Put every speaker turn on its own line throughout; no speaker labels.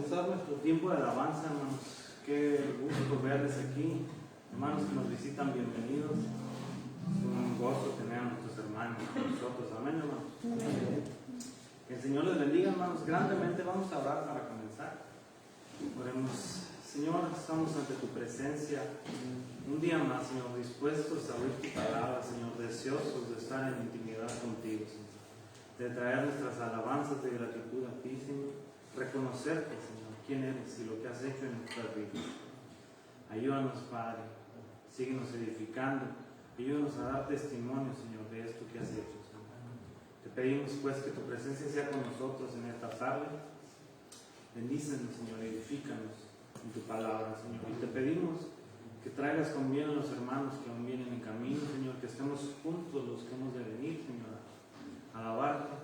comenzar nuestro tiempo de alabanza, hermanos. Qué gusto verles aquí. Hermanos que nos visitan, bienvenidos. Es un gozo tener a nuestros hermanos con nosotros. Amén, hermanos. Que el Señor les bendiga, hermanos. Grandemente vamos a orar para comenzar. Oremos. Señor, estamos ante tu presencia un día más, Señor, dispuestos a oír tu palabra, Señor, deseosos de estar en intimidad contigo, Señor, de traer nuestras alabanzas de gratitud a ti, Señor, reconocerte, Señor, quién eres y lo que has hecho en nuestras vidas. Ayúdanos, Padre, síguenos edificando, ayúdanos a dar testimonio, Señor, de esto que has hecho, Señor. Te pedimos, pues, que tu presencia sea con nosotros en esta tarde. Bendícenos, Señor, edifícanos en tu palabra, Señor, y te pedimos que traigas con bien a los hermanos que aún vienen en camino, Señor, que estemos juntos los que hemos de venir, Señor, a alabarte,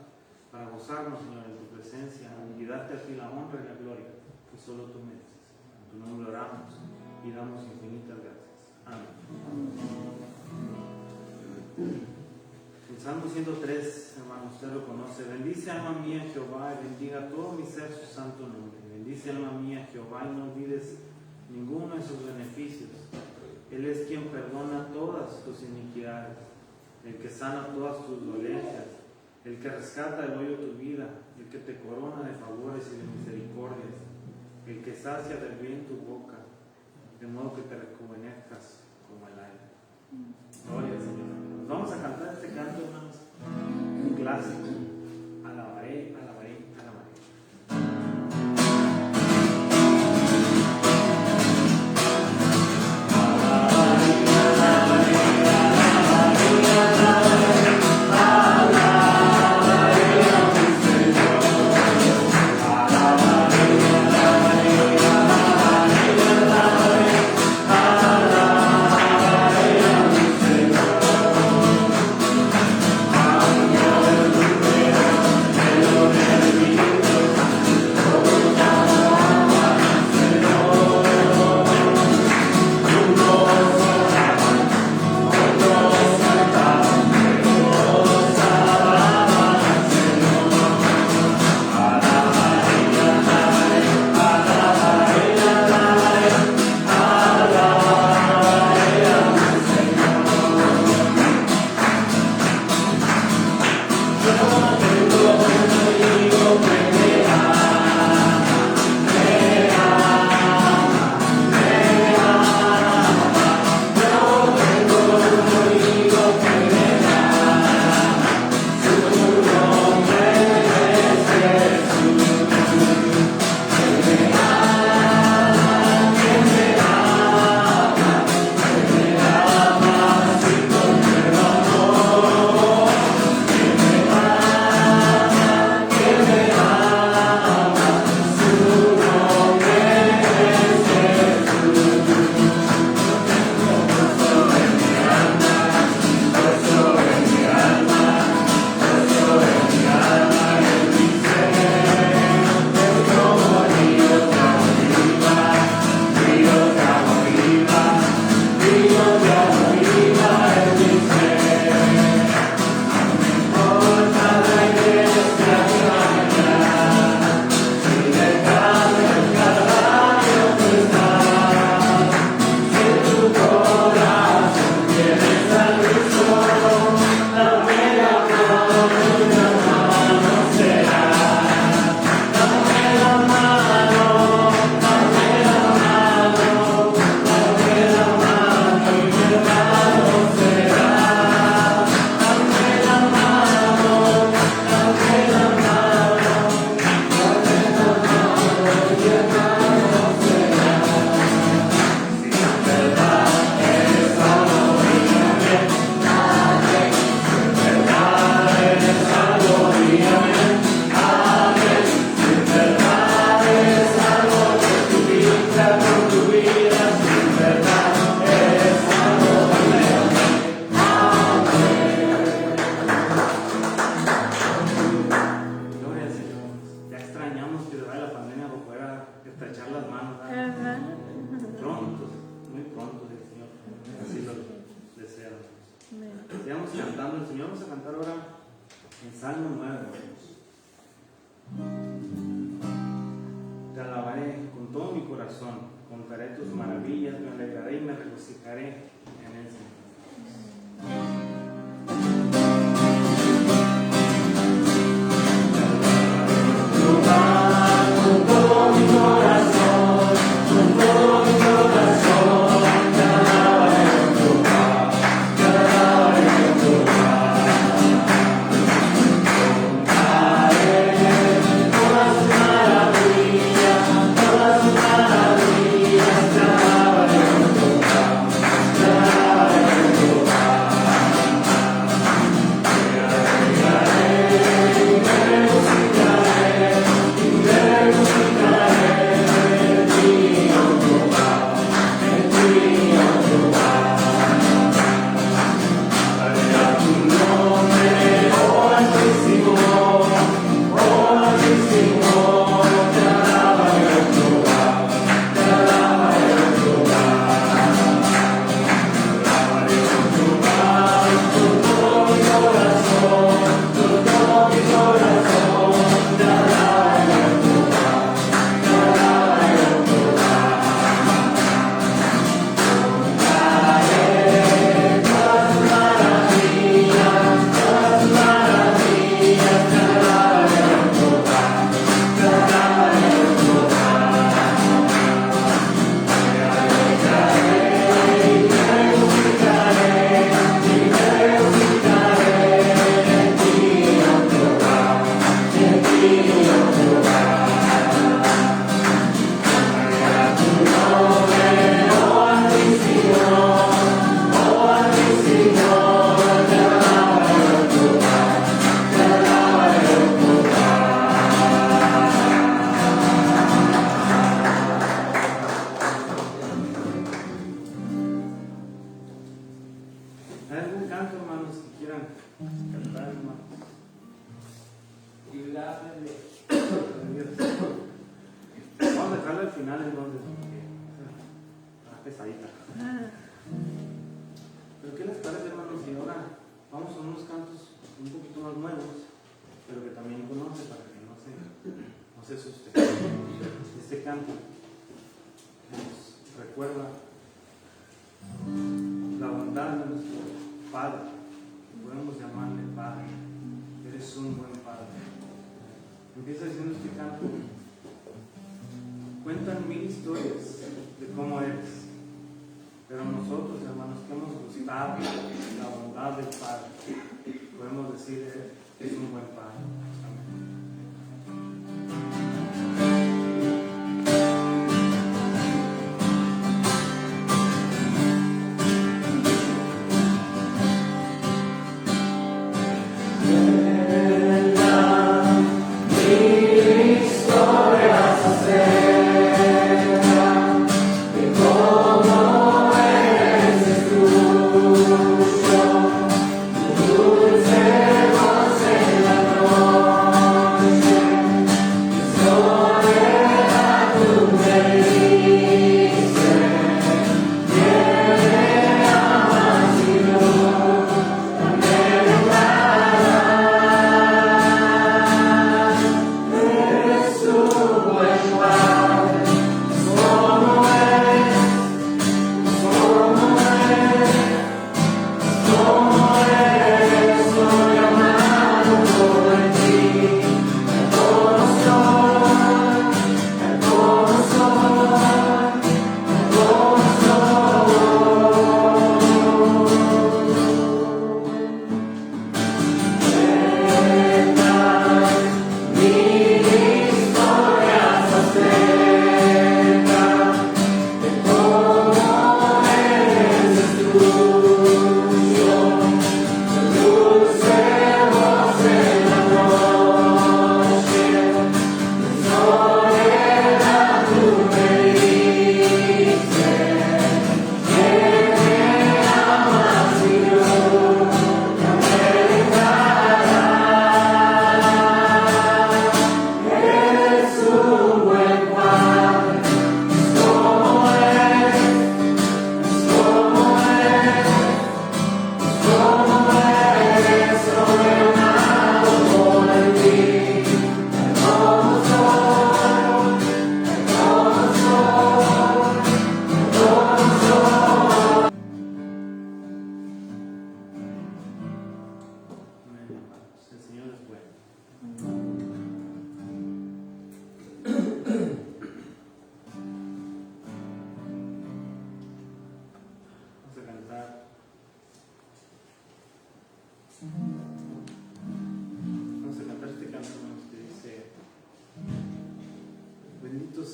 para gozarnos, Señor, en tu presencia y darte a ti la honra y la gloria que solo tú mereces. En tu nombre oramos y damos infinitas gracias. Amén. El Salmo 103, hermano, usted lo conoce. Bendice, alma mía, Jehová, y bendiga todo mi ser su santo nombre. Bendice, alma mía, Jehová, y no olvides ninguno de sus beneficios. Él es quien perdona todas tus iniquidades, el que sana todas tus dolencias, el que rescata del hoyo tu vida, el que te corona de favores y de misericordias, el que sacia del bien tu boca, de modo que te rejuvenezcas como el aire. Gloria al Señor. Nos vamos a cantar este canto, hermanos, un clásico. Alabaré, alabaré, alabaré. Sigamos cantando el Señor. Vamos a cantar ahora el Salmo 9. Te alabaré. corazón, contaré tus maravillas, me alegraré y me regocijaré en el Señor. Este canto nos recuerda la bondad de nuestro Padre. Podemos llamarle Padre. Eres un buen Padre. Empieza diciendo este canto. Cuentan 1000 historias de cómo eres. Pero nosotros, hermanos, que hemos gustado la bondad del Padre, podemos decir que es un buen Padre.
Dulce voz en la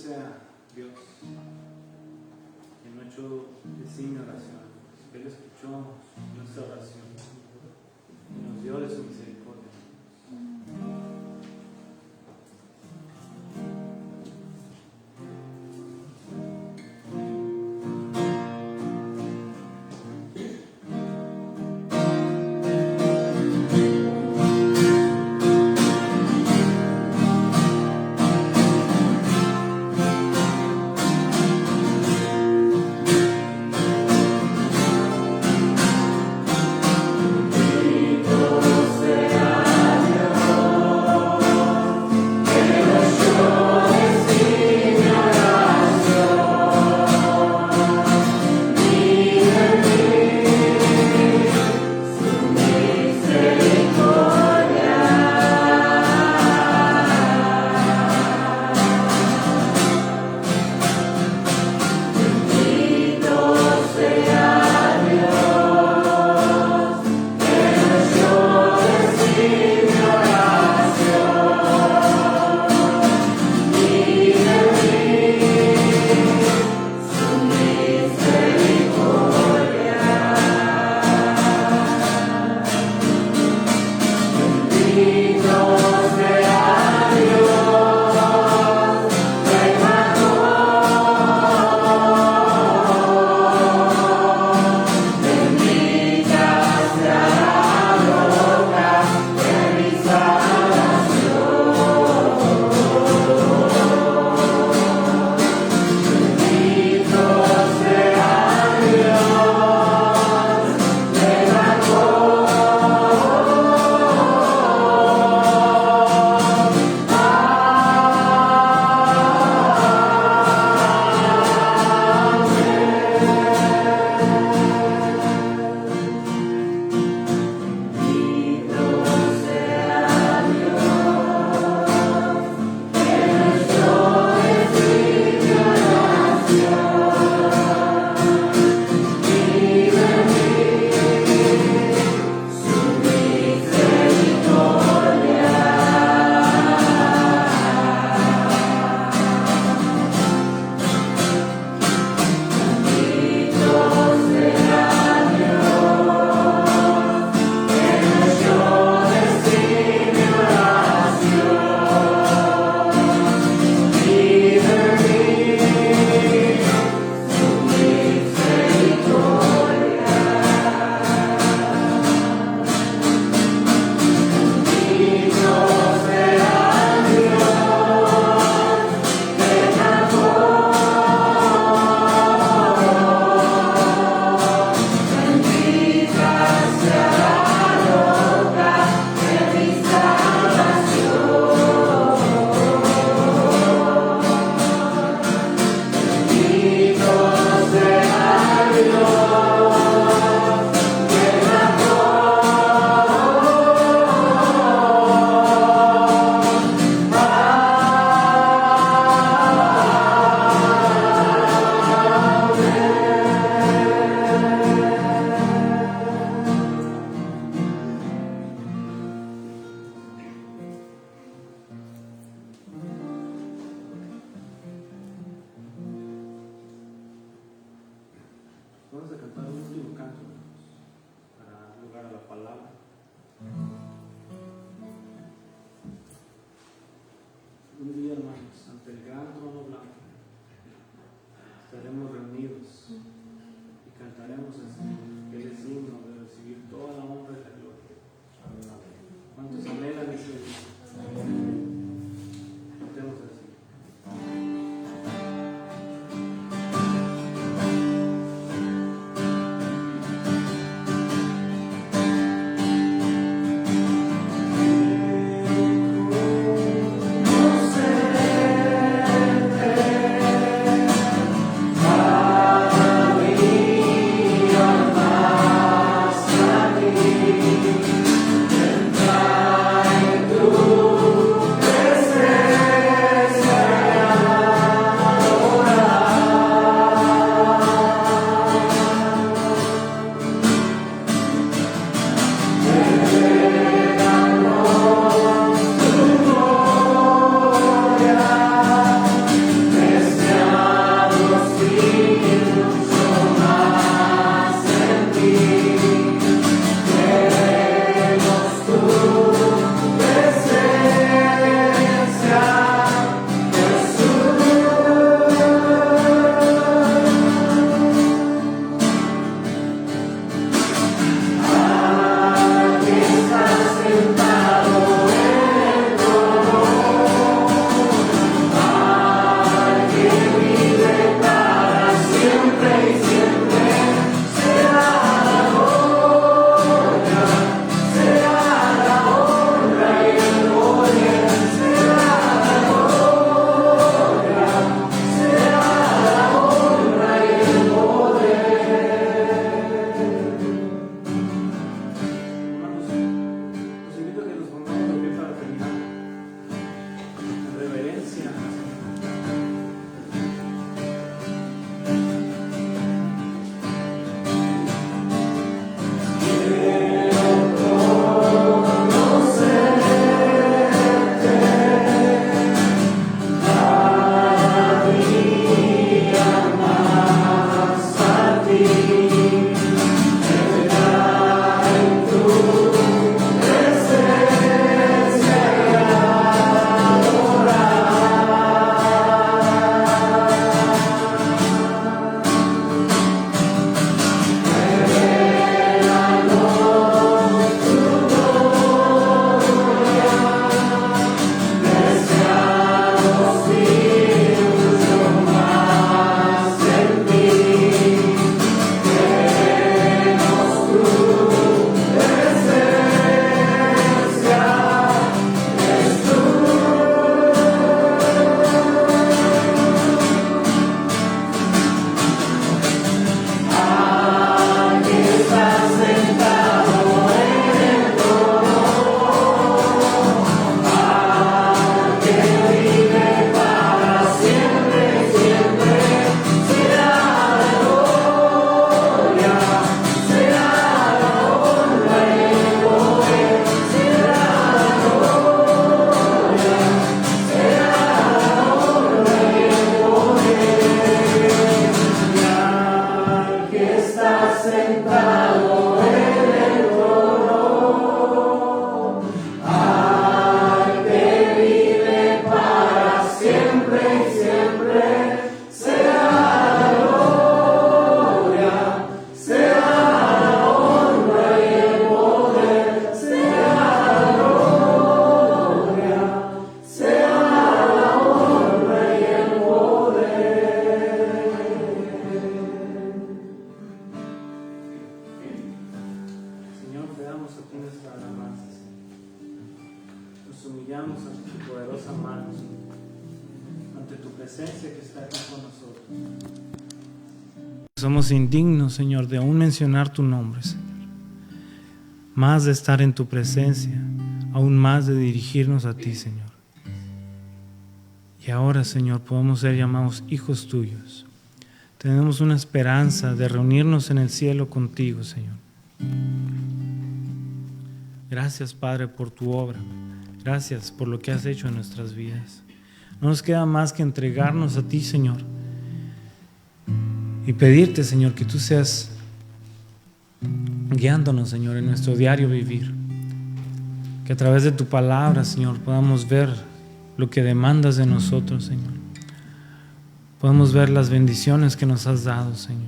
sea Dios quien no echó de sí mi oración, que Él escuchó nuestra oración y nos dio de su misericordia. Vamos a cantar un último canto para dar lugar a la palabra. Un día, hermanos, ante el gran trono blanco, estaremos reunidos y cantaremos así, que Él es digno de recibir toda la honra y la gloria. ¿Cuántos anhelan ese día? Cantemos así.
No sé
humillamos ante tu poderosa mano, ante tu presencia que está aquí con nosotros. Somos indignos, Señor, de aún mencionar tu nombre, Señor. Más de estar en tu presencia, aún más de dirigirnos a ti, Señor. Y ahora, Señor, podemos ser llamados hijos tuyos. Tenemos una esperanza de reunirnos en el cielo contigo, Señor. Gracias, Padre, por tu obra. Gracias por lo que has hecho en nuestras vidas. No nos queda más que entregarnos a ti, Señor, y pedirte, Señor, que tú seas guiándonos, Señor, en nuestro diario vivir. Que a través de tu palabra, Señor, podamos ver lo que demandas de nosotros, Señor. Podemos ver las bendiciones que nos has dado, Señor,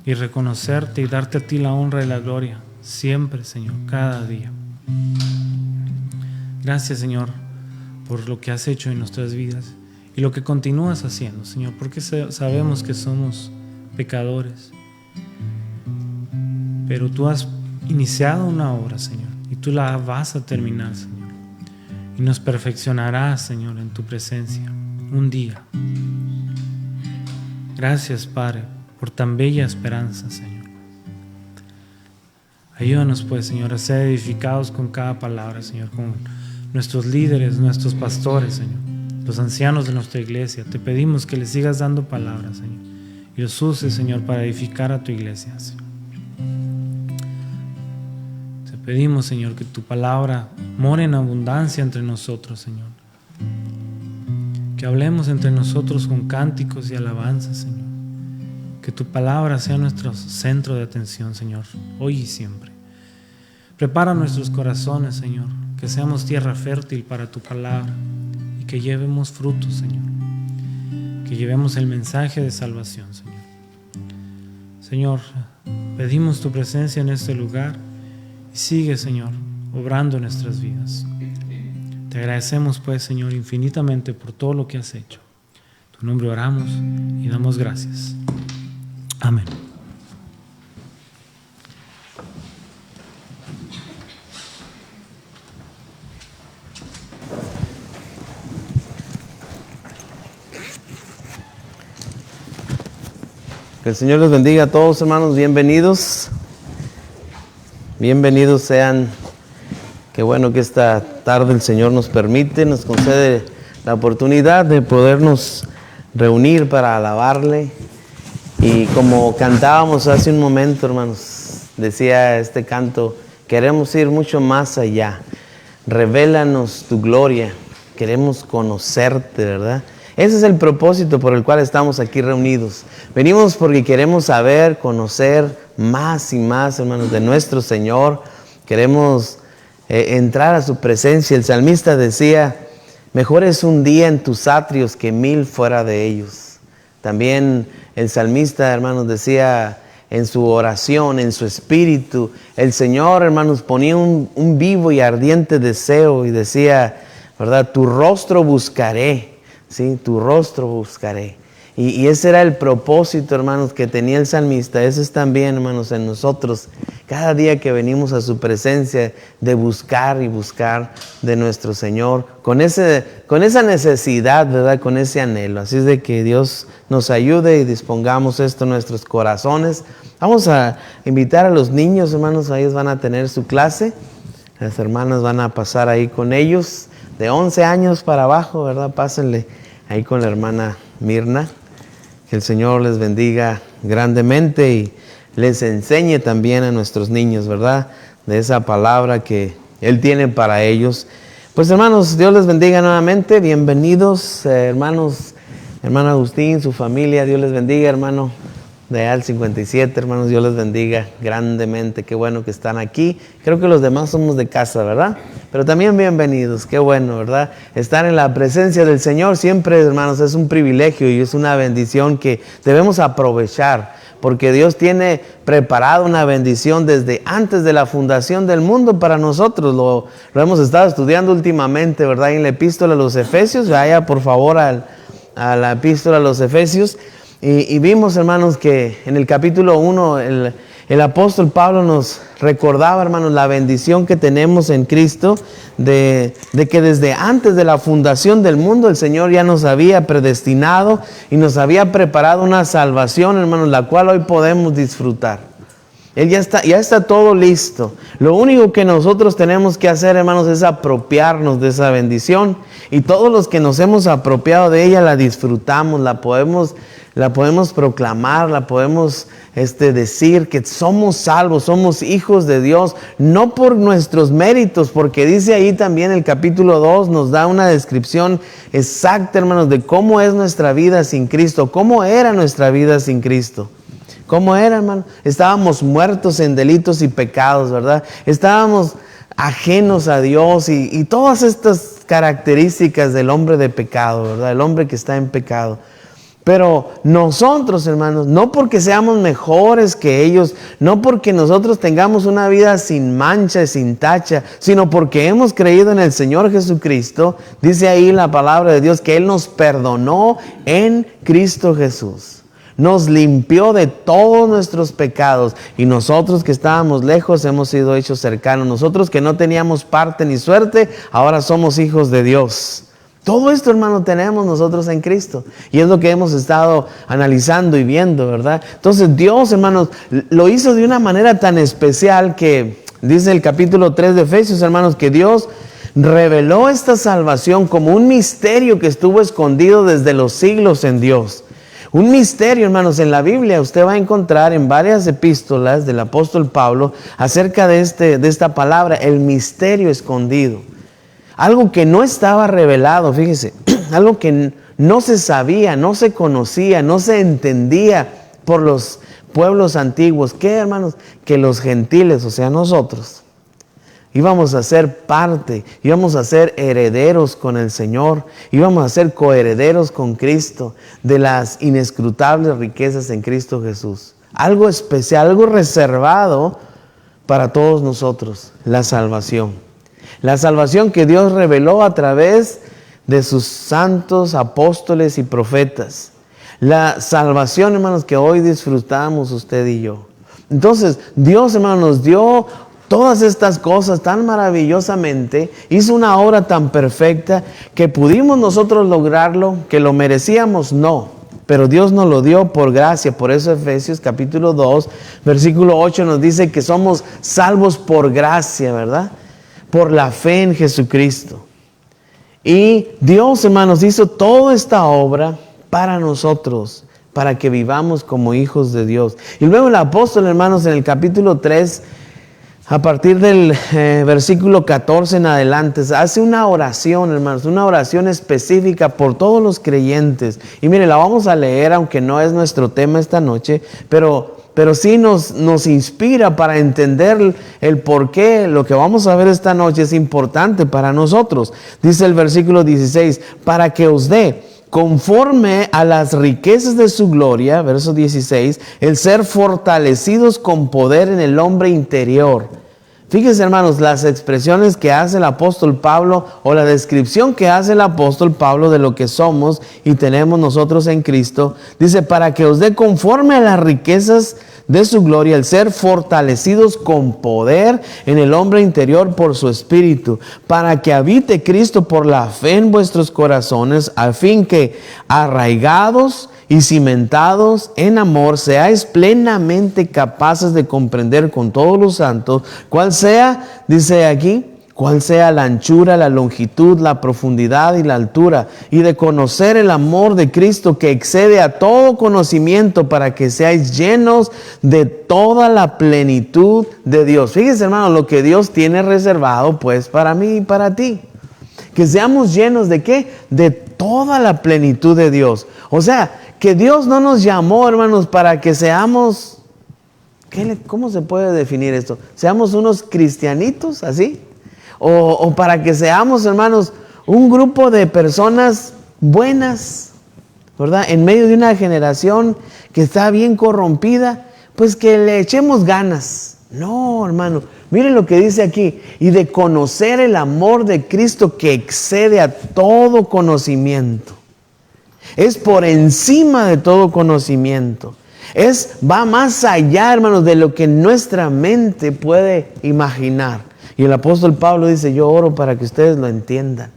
y reconocerte y darte a ti la honra y la gloria, siempre, Señor, cada día. Gracias, Señor, por lo que has hecho en nuestras vidas y lo que continúas haciendo, Señor, porque sabemos que somos pecadores. Pero tú has iniciado una obra, Señor, y tú la vas a terminar, Señor. Y nos perfeccionarás, Señor, en tu presencia, un día. Gracias, Padre, por tan bella esperanza, Señor. Ayúdanos, pues, Señor, a ser edificados con cada palabra, Señor, con nuestros líderes, nuestros pastores, Señor, los ancianos de nuestra iglesia. Te pedimos que les sigas dando palabras, Señor, y los uses, Señor, para edificar a tu iglesia, Señor. Te pedimos, Señor, que tu palabra more en abundancia entre nosotros, Señor. Que hablemos entre nosotros con cánticos y alabanzas, Señor. Que tu palabra sea nuestro centro de atención, Señor, hoy y siempre. Prepara nuestros corazones, Señor, que seamos tierra fértil para tu palabra y que llevemos frutos, Señor. Que llevemos el mensaje de salvación, Señor. Señor, pedimos tu presencia en este lugar y sigue, Señor, obrando en nuestras vidas. Te agradecemos, pues, Señor, infinitamente por todo lo que has hecho. En tu nombre oramos y damos gracias. Amén.
Que el Señor les bendiga a todos, hermanos. Bienvenidos. Bienvenidos sean. Qué bueno que esta tarde el Señor nos permite, nos concede la oportunidad de podernos reunir para alabarle. Y como cantábamos hace un momento, hermanos, decía este canto, queremos ir mucho más allá. Revélanos tu gloria. Queremos conocerte, ¿verdad? Ese es el propósito por el cual estamos aquí reunidos. Venimos porque queremos saber, conocer más y más, hermanos, de nuestro Señor. Queremos entrar a su presencia. El salmista decía, mejor es un día en tus atrios que 1000 fuera de ellos. También el salmista, hermanos, decía en su oración, en su espíritu, el Señor, hermanos, ponía un vivo y ardiente deseo y decía, ¿verdad? Tu rostro buscaré. Sí, tu rostro buscaré. Y ese era el propósito, hermanos, que tenía el salmista. Ese es también, hermanos, en nosotros. Cada día que venimos a su presencia, de buscar y buscar de nuestro Señor. Con esa necesidad, ¿verdad? Con ese anhelo. Así es de que Dios nos ayude y dispongamos esto en nuestros corazones. Vamos a invitar a los niños, hermanos. Ellos van a tener su clase. Las hermanas van a pasar ahí con ellos. De 11 años para abajo, ¿verdad? Pásenle ahí con la hermana Mirna. Que el Señor les bendiga grandemente y les enseñe también a nuestros niños, ¿verdad? De esa palabra que Él tiene para ellos. Pues hermanos, Dios les bendiga nuevamente. Bienvenidos, hermanos, hermano Agustín, su familia. Dios les bendiga, hermano de Al 57, hermanos. Dios les bendiga grandemente. Qué bueno que están aquí. Creo que los demás somos de casa, ¿verdad? Pero también bienvenidos, qué bueno, ¿verdad? Estar en la presencia del Señor siempre, hermanos, es un privilegio y es una bendición que debemos aprovechar, porque Dios tiene preparado una bendición desde antes de la fundación del mundo para nosotros. Lo hemos estado estudiando últimamente, ¿verdad? En la epístola a los Efesios, vaya por favor a la epístola a los Efesios, y vimos, hermanos, que en el capítulo 1, El apóstol Pablo nos recordaba, hermanos, la bendición que tenemos en Cristo, de que desde antes de la fundación del mundo el Señor ya nos había predestinado y nos había preparado una salvación, hermanos, la cual hoy podemos disfrutar. Él ya está todo listo. Lo único que nosotros tenemos que hacer, hermanos, es apropiarnos de esa bendición. Y todos los que nos hemos apropiado de ella la disfrutamos, la podemos proclamar, la podemos decir que somos salvos, somos hijos de Dios, no por nuestros méritos, porque dice ahí también el capítulo 2, nos da una descripción exacta, hermanos, de cómo es nuestra vida sin Cristo, cómo era nuestra vida sin Cristo. ¿Cómo era, hermano? Estábamos muertos en delitos y pecados, ¿verdad? Estábamos ajenos a Dios y todas estas características del hombre de pecado, ¿verdad? El hombre que está en pecado. Pero nosotros, hermanos, no porque seamos mejores que ellos, no porque nosotros tengamos una vida sin mancha, sin tacha, sino porque hemos creído en el Señor Jesucristo. Dice ahí la palabra de Dios que Él nos perdonó en Cristo Jesús. Nos limpió de todos nuestros pecados y nosotros que estábamos lejos hemos sido hechos cercanos. Nosotros que no teníamos parte ni suerte, ahora somos hijos de Dios. Todo esto, hermano, tenemos nosotros en Cristo. Y es lo que hemos estado analizando y viendo, ¿verdad? Entonces Dios, hermanos, lo hizo de una manera tan especial que dice el capítulo 3 de Efesios, hermanos, que Dios reveló esta salvación como un misterio que estuvo escondido desde los siglos en Dios. Un misterio, hermanos, en la Biblia usted va a encontrar en varias epístolas del apóstol Pablo acerca de esta palabra, el misterio escondido. Algo que no estaba revelado, fíjese, algo que no se sabía, no se conocía, no se entendía por los pueblos antiguos. ¿Qué, hermanos? Que los gentiles, o sea, nosotros, íbamos a ser parte, íbamos a ser herederos con el Señor, íbamos a ser coherederos con Cristo de las inescrutables riquezas en Cristo Jesús. Algo especial, algo reservado para todos nosotros, la salvación. La salvación que Dios reveló a través de sus santos apóstoles y profetas. La salvación, hermanos, que hoy disfrutamos usted y yo. Entonces, Dios, hermanos, nos dio todas estas cosas tan maravillosamente, hizo una obra tan perfecta que pudimos nosotros lograrlo, que lo merecíamos, no. Pero Dios nos lo dio por gracia. Por eso Efesios capítulo 2, versículo 8 nos dice que somos salvos por gracia, ¿verdad? Por la fe en Jesucristo. Y Dios, hermanos, hizo toda esta obra para nosotros, para que vivamos como hijos de Dios. Y luego el apóstol, hermanos, en el capítulo 3, a partir del versículo 14 en adelante, hace una oración, hermanos, una oración específica por todos los creyentes. Y mire, la vamos a leer, aunque no es nuestro tema esta noche, pero sí nos inspira para entender el por qué lo que vamos a ver esta noche es importante para nosotros. Dice el versículo 16, para que os dé, conforme a las riquezas de su gloria, verso 16, el ser fortalecidos con poder en el hombre interior. Fíjense, hermanos, las expresiones que hace el apóstol Pablo o la descripción que hace el apóstol Pablo de lo que somos y tenemos nosotros en Cristo. Dice, para que os dé conforme a las riquezas de su gloria, el ser fortalecidos con poder en el hombre interior por su espíritu, para que habite Cristo por la fe en vuestros corazones, a fin que arraigados y cimentados en amor, seáis plenamente capaces de comprender con todos los santos cuál sea, dice aquí, cuál sea la anchura, la longitud, la profundidad y la altura, y de conocer el amor de Cristo que excede a todo conocimiento, para que seáis llenos de toda la plenitud de Dios. Fíjense, hermano, lo que Dios tiene reservado pues para mí y para ti. Que seamos llenos de ¿qué? De toda la plenitud de Dios. O sea, que Dios no nos llamó, hermanos, para que seamos, ¿cómo se puede definir esto? ¿Seamos unos cristianitos así? O para que seamos, hermanos, un grupo de personas buenas, ¿verdad? En medio de una generación que está bien corrompida, pues que le echemos ganas. No, hermano, miren lo que dice aquí, y de conocer el amor de Cristo que excede a todo conocimiento. Es por encima de todo conocimiento. Va más allá, hermanos, de lo que nuestra mente puede imaginar. Y el apóstol Pablo dice, yo oro para que ustedes lo entiendan.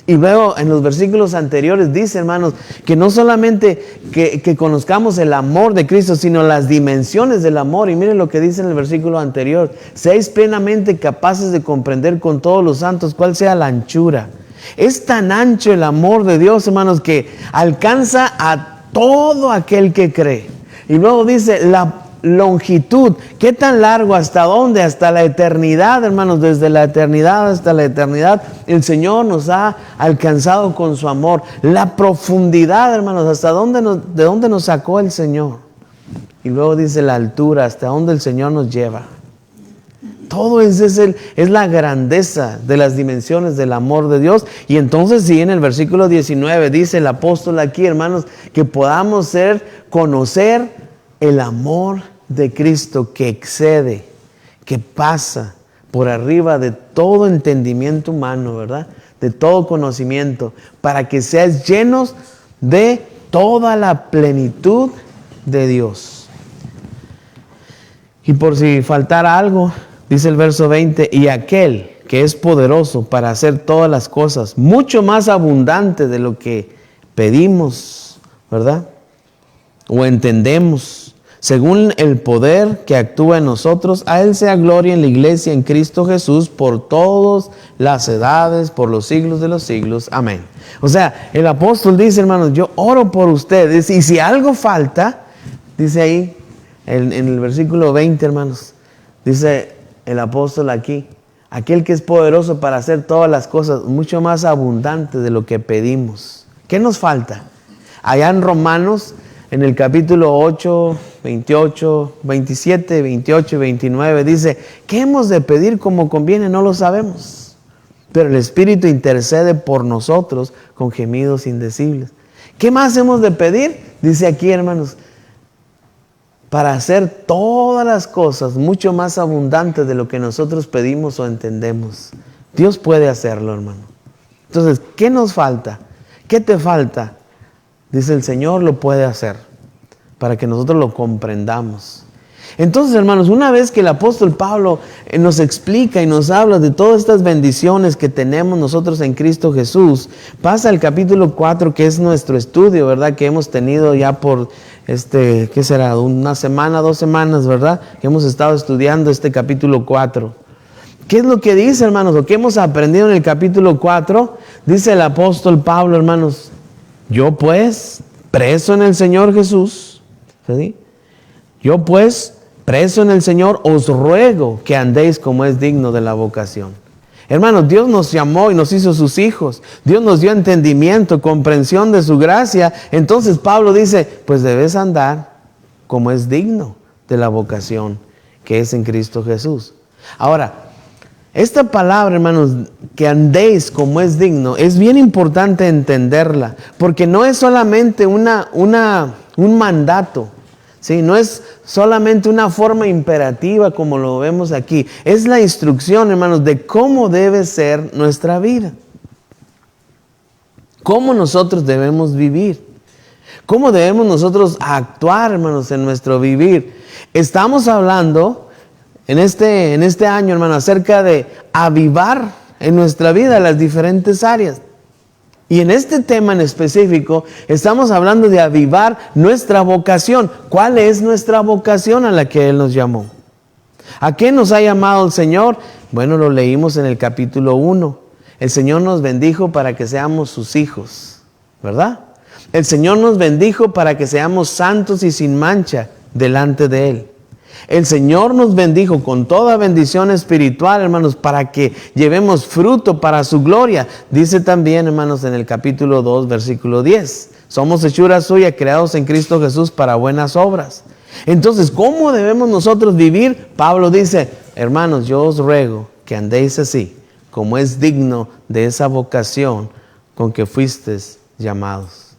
Y luego en los versículos anteriores dice, hermanos, que no solamente que conozcamos el amor de Cristo, sino las dimensiones del amor. Y miren lo que dice en el versículo anterior. Seáis plenamente capaces de comprender con todos los santos cuál sea la anchura. Es tan ancho el amor de Dios, hermanos, que alcanza a todo aquel que cree. Y luego dice la longitud. ¿Qué tan largo? ¿Hasta dónde? Hasta la eternidad, hermanos. Desde la eternidad hasta la eternidad, el Señor nos ha alcanzado con su amor. La profundidad, hermanos, ¿de dónde nos sacó el Señor? Y luego dice la altura, hasta dónde el Señor nos lleva. Todo es la grandeza de las dimensiones del amor de Dios. Y entonces sí, en el versículo 19 dice el apóstol aquí, hermanos, que podamos conocer el amor de Cristo que excede, que pasa por arriba de todo entendimiento humano, ¿verdad? De todo conocimiento, para que seas llenos de toda la plenitud de Dios. Y por si faltara algo, dice el verso 20, y aquel que es poderoso para hacer todas las cosas, mucho más abundante de lo que pedimos, ¿verdad? O entendemos, según el poder que actúa en nosotros, a Él sea gloria en la iglesia, en Cristo Jesús, por todas las edades, por los siglos de los siglos. Amén. O sea, el apóstol dice, hermanos, yo oro por ustedes, y si algo falta, dice ahí, en el versículo 20, hermanos, dice el apóstol aquí, aquel que es poderoso para hacer todas las cosas, mucho más abundante de lo que pedimos. ¿Qué nos falta? Allá en Romanos, en el capítulo 8, 28, 27, 28 y 29, dice, ¿qué hemos de pedir como conviene? No lo sabemos. Pero el Espíritu intercede por nosotros con gemidos indecibles. ¿Qué más hemos de pedir? Dice aquí, hermanos, para hacer todas las cosas mucho más abundantes de lo que nosotros pedimos o entendemos. Dios puede hacerlo, hermano. Entonces, ¿qué nos falta? ¿Qué te falta? Dice el Señor lo puede hacer para que nosotros lo comprendamos. Entonces, hermanos, una vez que el apóstol Pablo nos explica y nos habla de todas estas bendiciones que tenemos nosotros en Cristo Jesús, pasa al capítulo 4, que es nuestro estudio, ¿verdad? Que hemos tenido ya por, ¿qué será? Una semana, 2 semanas, ¿verdad? Que hemos estado estudiando este capítulo 4. ¿Qué es lo que dice, hermanos? Lo que hemos aprendido en el capítulo 4, dice el apóstol Pablo, hermanos, yo pues, preso en el Señor Jesús, ¿sí? Yo pues, preso en el Señor, os ruego que andéis como es digno de la vocación. Hermanos, Dios nos llamó y nos hizo sus hijos. Dios nos dio entendimiento, comprensión de su gracia. Entonces Pablo dice, pues debes andar como es digno de la vocación que es en Cristo Jesús. Ahora, esta palabra, hermanos, que andéis como es digno, es bien importante entenderla, porque no es solamente un mandato, ¿sí? No es solamente una forma imperativa como lo vemos aquí, es la instrucción, hermanos, de cómo debe ser nuestra vida, cómo nosotros debemos vivir, cómo debemos nosotros actuar, hermanos, en nuestro vivir. Estamos hablando en este año, hermano, acerca de avivar en nuestra vida las diferentes áreas. Y en este tema en específico, estamos hablando de avivar nuestra vocación. ¿Cuál es nuestra vocación a la que Él nos llamó? ¿A qué nos ha llamado el Señor? Bueno, lo leímos en el capítulo 1. El Señor nos bendijo para que seamos sus hijos, ¿verdad? El Señor nos bendijo para que seamos santos y sin mancha delante de Él. El Señor nos bendijo con toda bendición espiritual, hermanos, para que llevemos fruto para su gloria. Dice también, hermanos, en el capítulo 2, versículo 10. Somos hechura suya, creados en Cristo Jesús para buenas obras. Entonces, ¿cómo debemos nosotros vivir? Pablo dice, hermanos, yo os ruego que andéis así, como es digno de esa vocación con que fuisteis llamados.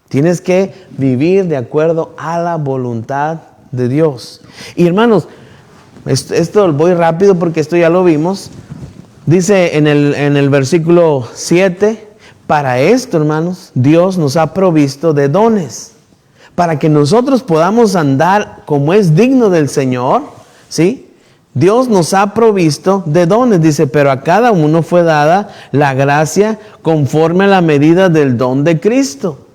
Tienes que vivir de acuerdo a la voluntad de Dios. Y hermanos, esto voy rápido porque esto ya lo vimos. Dice en el versículo 7, para esto, hermanos, Dios nos ha provisto de dones, para que nosotros podamos andar como es digno del Señor, ¿sí? Dios nos ha provisto de dones, dice, pero a cada uno fue dada la gracia conforme a la medida del don de Cristo.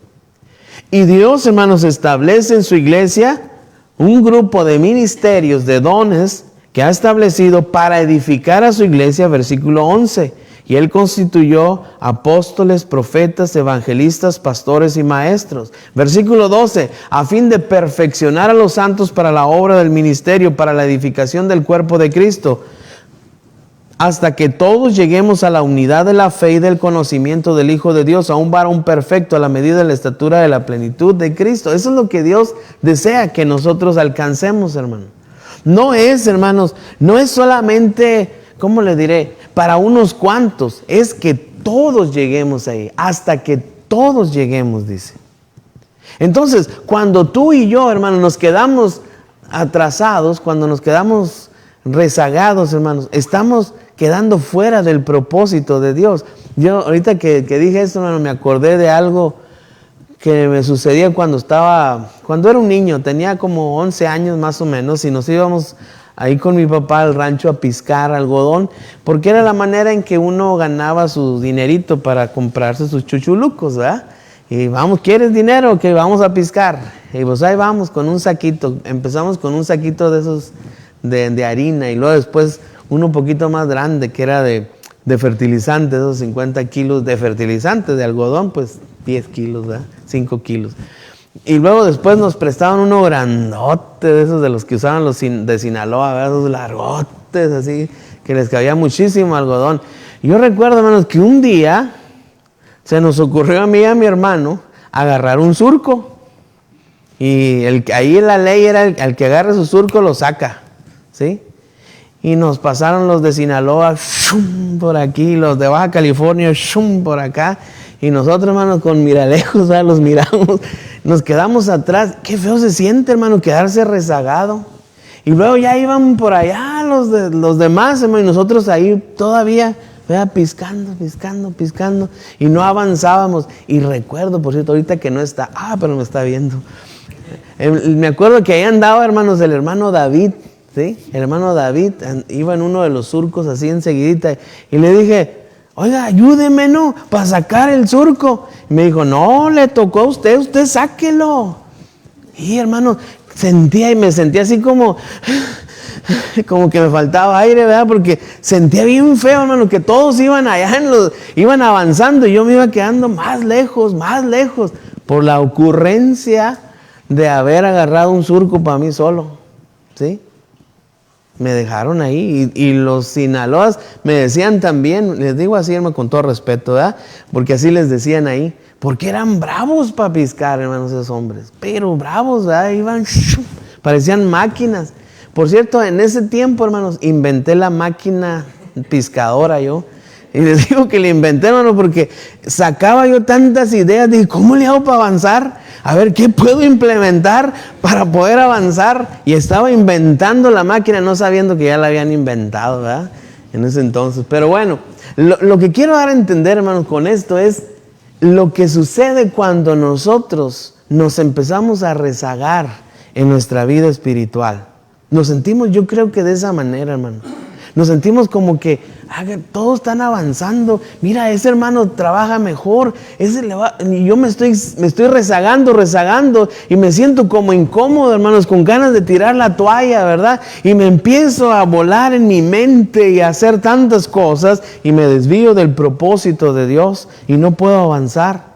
Y Dios, hermanos, establece en su iglesia un grupo de ministerios, de dones, que ha establecido para edificar a su iglesia, versículo 11. Y Él constituyó apóstoles, profetas, evangelistas, pastores y maestros. Versículo 12, a fin de perfeccionar a los santos para la obra del ministerio, para la edificación del cuerpo de Cristo, hasta que todos lleguemos a la unidad de la fe y del conocimiento del Hijo de Dios, a un varón perfecto, a la medida de la estatura de la plenitud de Cristo. Eso es lo que Dios desea que nosotros alcancemos, hermano. No es, hermanos, no es solamente, ¿cómo le diré?, para unos cuantos, es que todos lleguemos ahí, hasta que todos lleguemos, dice. Entonces, cuando tú y yo, hermano, nos quedamos atrasados, cuando nos quedamos rezagados, hermanos, estamos quedando fuera del propósito de Dios. Yo ahorita que dije esto, hermano, me acordé de algo que me sucedía cuando era un niño, tenía como 11 años más o menos, y nos íbamos ahí con mi papá al rancho a piscar algodón, porque era la manera en que uno ganaba su dinerito para comprarse sus chuchulucos, ¿verdad? Y vamos, ¿quieres dinero? Que vamos a piscar. Y pues ahí vamos con un saquito. Empezamos con un saquito de esos de harina, y luego después uno un poquito más grande que era de fertilizante, esos 50 kilos de fertilizante de algodón, pues 10 kilos, ¿verdad? 5 kilos. Y luego después nos prestaban uno grandote de esos de los que usaban los de Sinaloa, ¿verdad? Esos largotes así, que les cabía muchísimo algodón. Y yo recuerdo, hermanos, que un día se nos ocurrió a mí y a mi hermano agarrar un surco. Y ahí la ley era el que agarre su surco lo saca, ¿sí? Y nos pasaron los de Sinaloa, ¡shum!, por aquí, los de Baja California, ¡shum!, por acá. Y nosotros, hermanos, con miralejos, ¿verdad?, los miramos, nos quedamos atrás. Qué feo se siente, hermano, quedarse rezagado. Y luego ya iban por allá los demás, hermano, y nosotros ahí todavía, ¿verdad?, piscando. Y no avanzábamos. Y recuerdo, por cierto, ahorita que no está, pero me está viendo. Me acuerdo que ahí andaba, hermanos, el hermano David, ¿sí? El hermano David iba en uno de los surcos así enseguidita. Y le dije, oiga, ayúdeme, ¿no?, para sacar el surco. Y me dijo, no, le tocó a usted sáquelo. Y hermano, me sentía así como que me faltaba aire, ¿verdad? Porque sentía bien feo, hermano, que todos iban allá, iban avanzando y yo me iba quedando más lejos, por la ocurrencia de haber agarrado un surco para mí solo, ¿sí? Me dejaron ahí y los Sinaloas me decían también, les digo así, hermano, con todo respeto, ¿verdad? Porque así les decían ahí, porque eran bravos para piscar, hermanos, esos hombres, pero bravos, ¿verdad? Iban, parecían máquinas. Por cierto, en ese tiempo, hermanos, inventé la máquina piscadora yo. Y les digo que la inventé, hermano, porque sacaba yo tantas ideas, dije, ¿cómo le hago para avanzar? A ver, ¿qué puedo implementar para poder avanzar? Y estaba inventando la máquina, no sabiendo que ya la habían inventado, ¿verdad? En ese entonces. Pero bueno, lo que quiero dar a entender, hermanos, con esto es lo que sucede cuando nosotros nos empezamos a rezagar en nuestra vida espiritual. Nos sentimos, yo creo que de esa manera, hermano. Nos sentimos como que todos están avanzando. Mira, ese hermano trabaja mejor. Y yo me estoy rezagando. Y me siento como incómodo, hermanos, con ganas de tirar la toalla, ¿verdad? Y me empiezo a volar en mi mente y a hacer tantas cosas. Y me desvío del propósito de Dios y no puedo avanzar.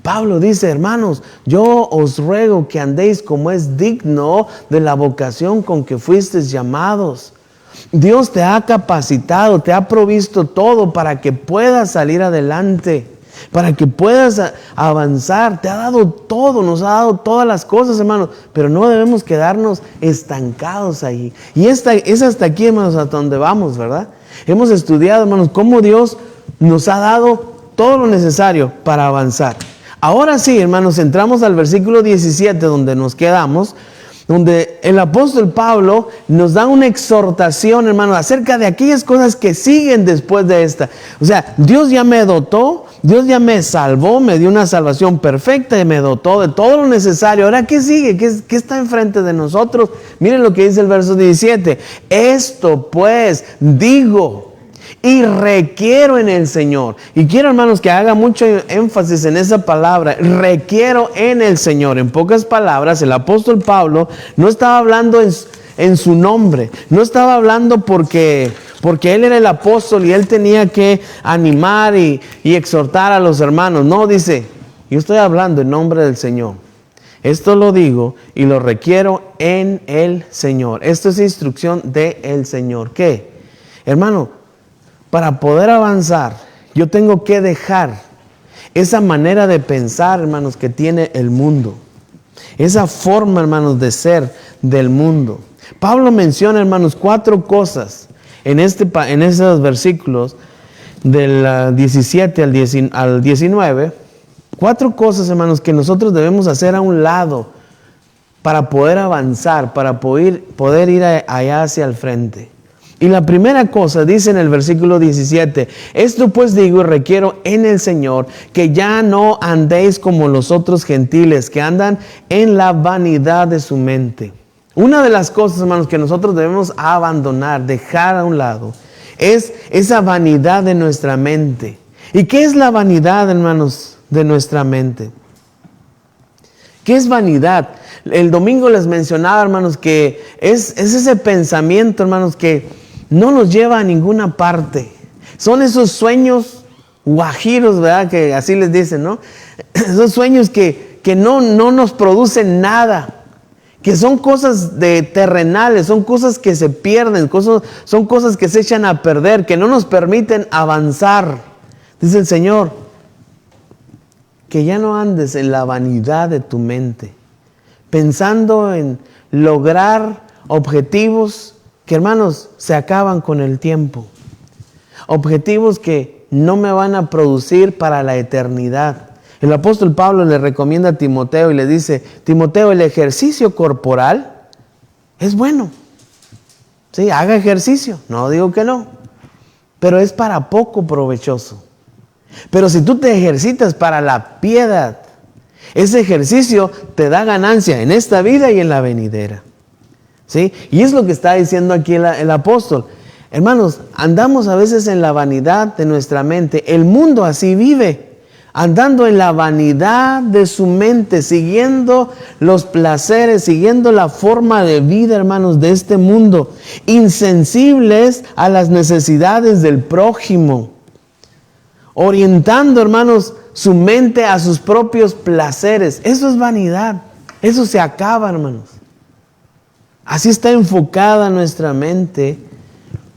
Pablo dice, hermanos, yo os ruego que andéis como es digno de la vocación con que fuisteis llamados. Dios te ha capacitado, te ha provisto todo para que puedas salir adelante, para que puedas avanzar. Te ha dado todo, nos ha dado todas las cosas, hermanos, pero no debemos quedarnos estancados ahí. Y es hasta aquí, hermanos, hasta donde vamos, ¿verdad? Hemos estudiado, hermanos, cómo Dios nos ha dado todo lo necesario para avanzar. Ahora sí, hermanos, entramos al versículo 17 donde nos quedamos, donde el apóstol Pablo nos da una exhortación, hermano, acerca de aquellas cosas que siguen después de esta. O sea, Dios ya me dotó, Dios ya me salvó, me dio una salvación perfecta y me dotó de todo lo necesario. Ahora, ¿qué sigue? ¿Qué está enfrente de nosotros? Miren lo que dice el verso 17. Esto pues digo y requiero en el Señor. Y quiero, hermanos, que haga mucho énfasis en esa palabra, requiero en el Señor. En pocas palabras, el apóstol Pablo no estaba hablando en su nombre, no estaba hablando porque él era el apóstol y él tenía que animar y exhortar a los hermanos. No, dice, yo estoy hablando en nombre del Señor. Esto lo digo y lo requiero en el Señor. Esto es instrucción del Señor. ¿Qué? Hermano, para poder avanzar, yo tengo que dejar esa manera de pensar, hermanos, que tiene el mundo. Esa forma, hermanos, de ser del mundo. Pablo menciona, hermanos, 4 cosas en esos versículos del 17 al 19. 4 cosas, hermanos, que nosotros debemos hacer a un lado para poder avanzar, para poder ir allá hacia el frente. Y la primera cosa, dice en el versículo 17, esto pues digo y requiero en el Señor, que ya no andéis como los otros gentiles, que andan en la vanidad de su mente. Una de las cosas, hermanos, que nosotros debemos abandonar, dejar a un lado, es esa vanidad de nuestra mente. ¿Y qué es la vanidad, hermanos, de nuestra mente? ¿Qué es vanidad? El domingo les mencionaba, hermanos, que es ese pensamiento, hermanos, que no nos lleva a ninguna parte. Son esos sueños guajiros, ¿verdad? Que así les dicen, ¿no? Esos sueños que no nos producen nada. Que son cosas terrenales, son cosas que se pierden, son cosas que se echan a perder, que no nos permiten avanzar. Dice el Señor, que ya no andes en la vanidad de tu mente, pensando en lograr objetivos que, hermanos, se acaban con el tiempo. Objetivos que no me van a producir para la eternidad. El apóstol Pablo le recomienda a Timoteo y le dice, Timoteo, el ejercicio corporal es bueno. Sí, haga ejercicio, no digo que no, pero es para poco provechoso. Pero si tú te ejercitas para la piedad, ese ejercicio te da ganancia en esta vida y en la venidera. ¿Sí? Y es lo que está diciendo aquí el apóstol. Hermanos, andamos a veces en la vanidad de nuestra mente. El mundo así vive, andando en la vanidad de su mente, siguiendo los placeres, siguiendo la forma de vida, hermanos, de este mundo, insensibles a las necesidades del prójimo, orientando, hermanos, su mente a sus propios placeres. Eso es vanidad, eso se acaba, hermanos. Así está enfocada nuestra mente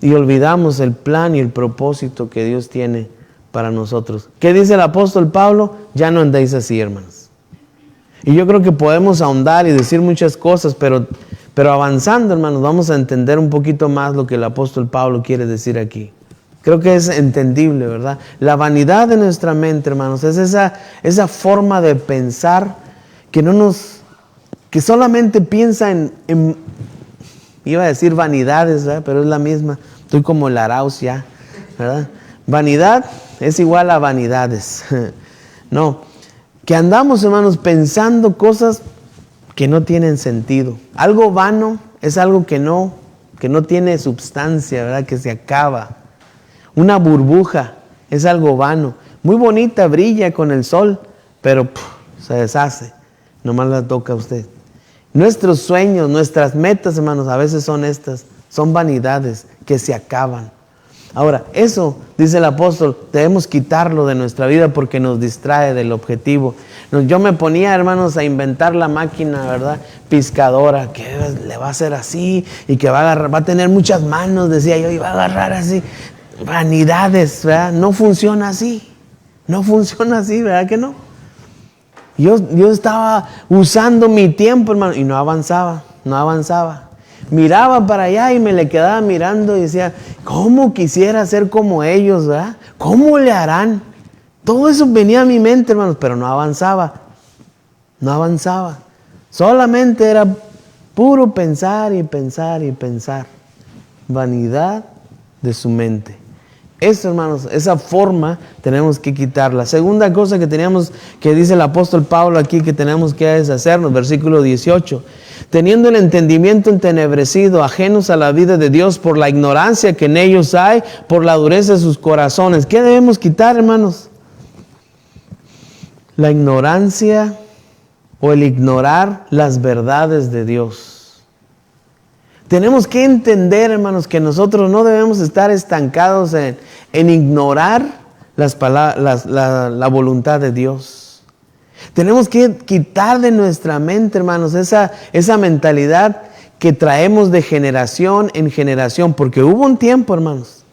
y olvidamos el plan y el propósito que Dios tiene para nosotros. ¿Qué dice el apóstol Pablo? Ya no andéis así, hermanos. Y yo creo que podemos ahondar y decir muchas cosas, pero avanzando, hermanos, vamos a entender un poquito más lo que el apóstol Pablo quiere decir aquí. Creo que es entendible, ¿verdad? La vanidad de nuestra mente, hermanos, es esa forma de pensar que solamente piensa en iba a decir vanidades, ¿verdad? Pero es la misma. Estoy como el Arauz ya, ¿verdad? Vanidad es igual a vanidades. No, que andamos, hermanos, pensando cosas que no tienen sentido. Algo vano es algo que no tiene substancia, ¿verdad? Que se acaba. Una burbuja es algo vano. Muy bonita, brilla con el sol, pero se deshace. Nomás la toca a usted. Nuestros sueños, nuestras metas, hermanos, a veces son vanidades que se acaban. Ahora, eso, dice el apóstol, debemos quitarlo de nuestra vida porque nos distrae del objetivo. Yo me ponía, hermanos, a inventar la máquina, ¿verdad? Piscadora, que le va a hacer así y que va a tener muchas manos, decía yo, y va a agarrar así. Vanidades, ¿verdad? No funciona así, ¿verdad que no? Yo estaba usando mi tiempo, hermano, y no avanzaba. Miraba para allá y me le quedaba mirando y decía, ¿cómo quisiera ser como ellos, verdad? ¿Cómo le harán? Todo eso venía a mi mente, hermanos, pero no avanzaba. Solamente era Puro pensar y pensar y pensar. Vanidad de su mente. Eso, hermanos, esa forma tenemos que quitarla. Segunda cosa que teníamos, que dice el apóstol Pablo aquí, que tenemos que deshacernos, versículo 18. Teniendo el entendimiento entenebrecido, ajenos a la vida de Dios por la ignorancia que en ellos hay, por la dureza de sus corazones. ¿Qué debemos quitar, hermanos? La ignorancia o el ignorar las verdades de Dios. Tenemos que entender, hermanos, que nosotros no debemos estar estancados en ignorar la voluntad de Dios. Tenemos que quitar de nuestra mente, hermanos, esa mentalidad que traemos de generación en generación. Porque hubo un tiempo, hermanos,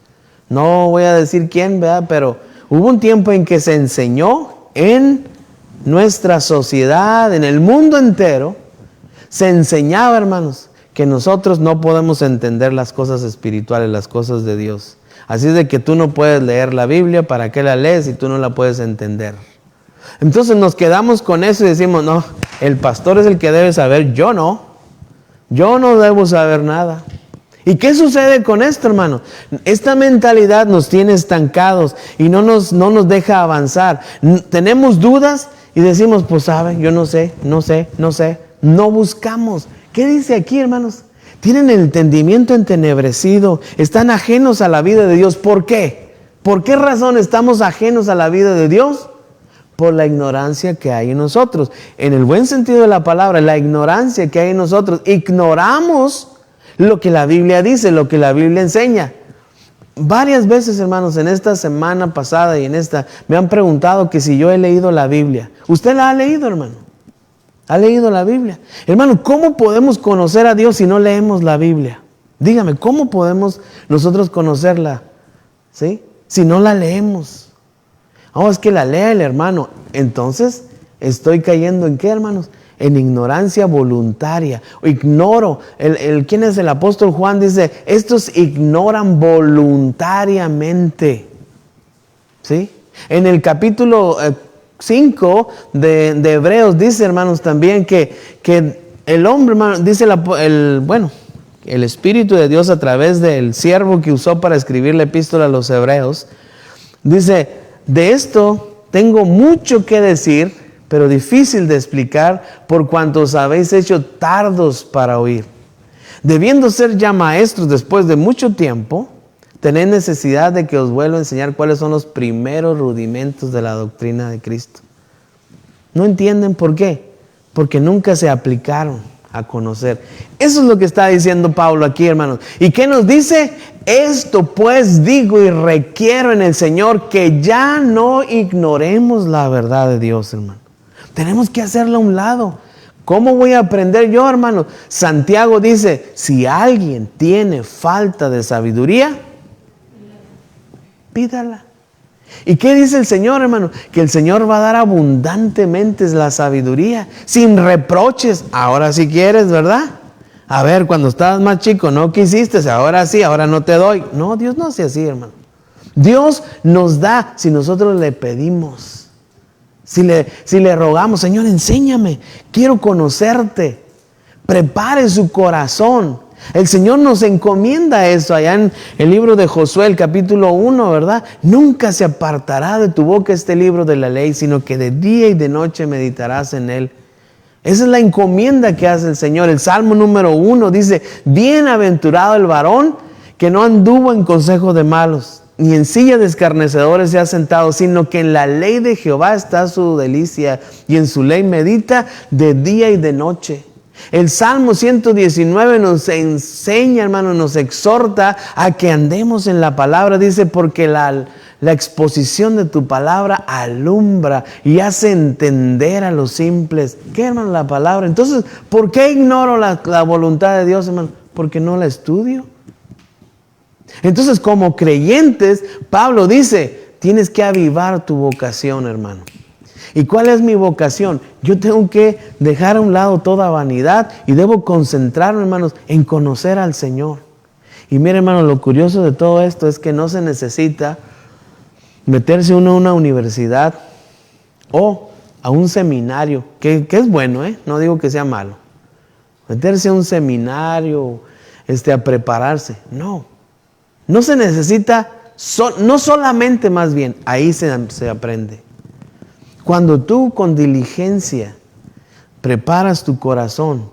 no voy a decir quién, ¿verdad? Pero hubo un tiempo en que se enseñó en nuestra sociedad, en el mundo entero, se enseñaba, hermanos, que nosotros no podemos entender las cosas espirituales, las cosas de Dios. Así es de que tú no puedes leer la Biblia, ¿para qué la lees si tú no la puedes entender? Entonces nos quedamos con eso y decimos, no, el pastor es el que debe saber, yo no debo saber nada. ¿Y qué sucede con esto, hermano? Esta mentalidad nos tiene estancados y no nos deja avanzar. Tenemos dudas y decimos, pues sabe, yo no sé, no buscamos. ¿Qué dice aquí, hermanos? Tienen el entendimiento entenebrecido, están ajenos a la vida de Dios. ¿Por qué? ¿Por qué razón estamos ajenos a la vida de Dios? Por la ignorancia que hay en nosotros. En el buen sentido de la palabra, la ignorancia que hay en nosotros. Ignoramos lo que la Biblia dice, lo que la Biblia enseña. Varias veces, hermanos, en esta semana pasada y en esta, me han preguntado que si yo he leído la Biblia. ¿Usted la ha leído, hermano? ¿Ha leído la Biblia? Hermano, ¿cómo podemos conocer a Dios si no leemos la Biblia? Dígame, ¿cómo podemos nosotros conocerla? ¿Sí? Si no la leemos. Es que la lea el hermano. Entonces, estoy cayendo ¿en qué, hermanos? En ignorancia voluntaria. Ignoro. ¿Quién es el apóstol Juan? Dice, estos ignoran voluntariamente. ¿Sí? En el capítulo 5 de Hebreos dice, hermanos, también que el hombre, hermano, dice el Espíritu de Dios a través del siervo que usó para escribir la epístola a los Hebreos, dice, de esto tengo mucho que decir, pero difícil de explicar, por cuanto os habéis hecho tardos para oír. Debiendo ser ya maestros después de mucho tiempo, tenéis necesidad de que os vuelva a enseñar cuáles son los primeros rudimentos de la doctrina de Cristo. ¿No entienden por qué? Porque nunca se aplicaron a conocer. Eso es lo que está diciendo Pablo aquí, hermanos. ¿Y qué nos dice? Esto pues digo y requiero en el Señor que ya no ignoremos la verdad de Dios, hermano. Tenemos que hacerla a un lado. ¿Cómo voy a aprender yo, hermano? Santiago dice, si alguien tiene falta de sabiduría, pídala. ¿Y qué dice el Señor, hermano? Que el Señor va a dar abundantemente la sabiduría, sin reproches. Ahora sí quieres, ¿verdad? A ver, cuando estabas más chico no quisiste, ahora sí, ahora no te doy. No, Dios no hace así, hermano. Dios nos da si nosotros le pedimos. Si le rogamos, Señor, enséñame, quiero conocerte. Prepare su corazón. El Señor nos encomienda eso allá en el libro de Josué, el capítulo 1, ¿verdad? Nunca se apartará de tu boca este libro de la ley, sino que de día y de noche meditarás en él. Esa es la encomienda que hace el Señor. El Salmo número 1 dice, bienaventurado el varón que no anduvo en consejo de malos, ni en silla de escarnecedores se ha sentado, sino que en la ley de Jehová está su delicia, y en su ley medita de día y de noche. El Salmo 119 nos enseña, hermano, nos exhorta a que andemos en la palabra. Dice, porque la exposición de tu palabra alumbra y hace entender a los simples. ¿Qué, hermano, la palabra? Entonces, ¿por qué ignoro la voluntad de Dios, hermano? Porque no la estudio. Entonces, como creyentes, Pablo dice, tienes que avivar tu vocación, hermano. ¿Y cuál es mi vocación? Yo tengo que dejar a un lado toda vanidad y debo concentrarme, hermanos, en conocer al Señor. Y mire, hermano, lo curioso de todo esto es que no se necesita meterse uno a una universidad o a un seminario, que es bueno, no digo que sea malo. meterse a un seminario, a prepararse. No. No se necesita, no solamente más bien, ahí se aprende. Cuando tú con diligencia preparas tu corazón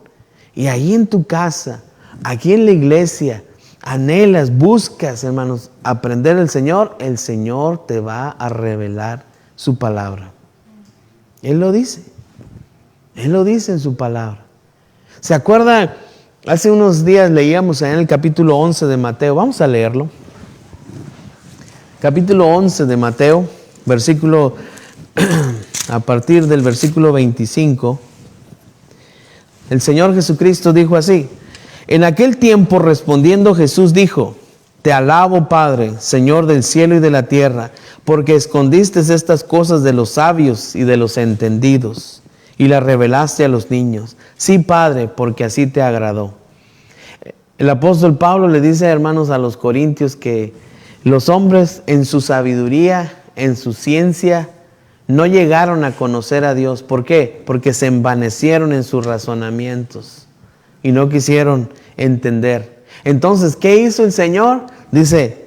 y ahí en tu casa, aquí en la iglesia, anhelas, buscas, hermanos, aprender del Señor, el Señor te va a revelar su palabra. Él lo dice. Él lo dice en su palabra. ¿Se acuerda? Hace unos días leíamos en el capítulo 11 de Mateo. Vamos a leerlo. Capítulo 11 de Mateo, versículo, a partir del versículo 25. El Señor Jesucristo dijo así: en aquel tiempo respondiendo Jesús dijo: te alabo, Padre, Señor del cielo y de la tierra, porque escondiste estas cosas de los sabios y de los entendidos, y las revelaste a los niños. Sí, Padre, porque así te agradó. El apóstol Pablo le dice, hermanos, a los corintios que los hombres en su sabiduría, en su ciencia, no llegaron a conocer a Dios. ¿Por qué? Porque se envanecieron en sus razonamientos y no quisieron entender. Entonces, ¿qué hizo el Señor? Dice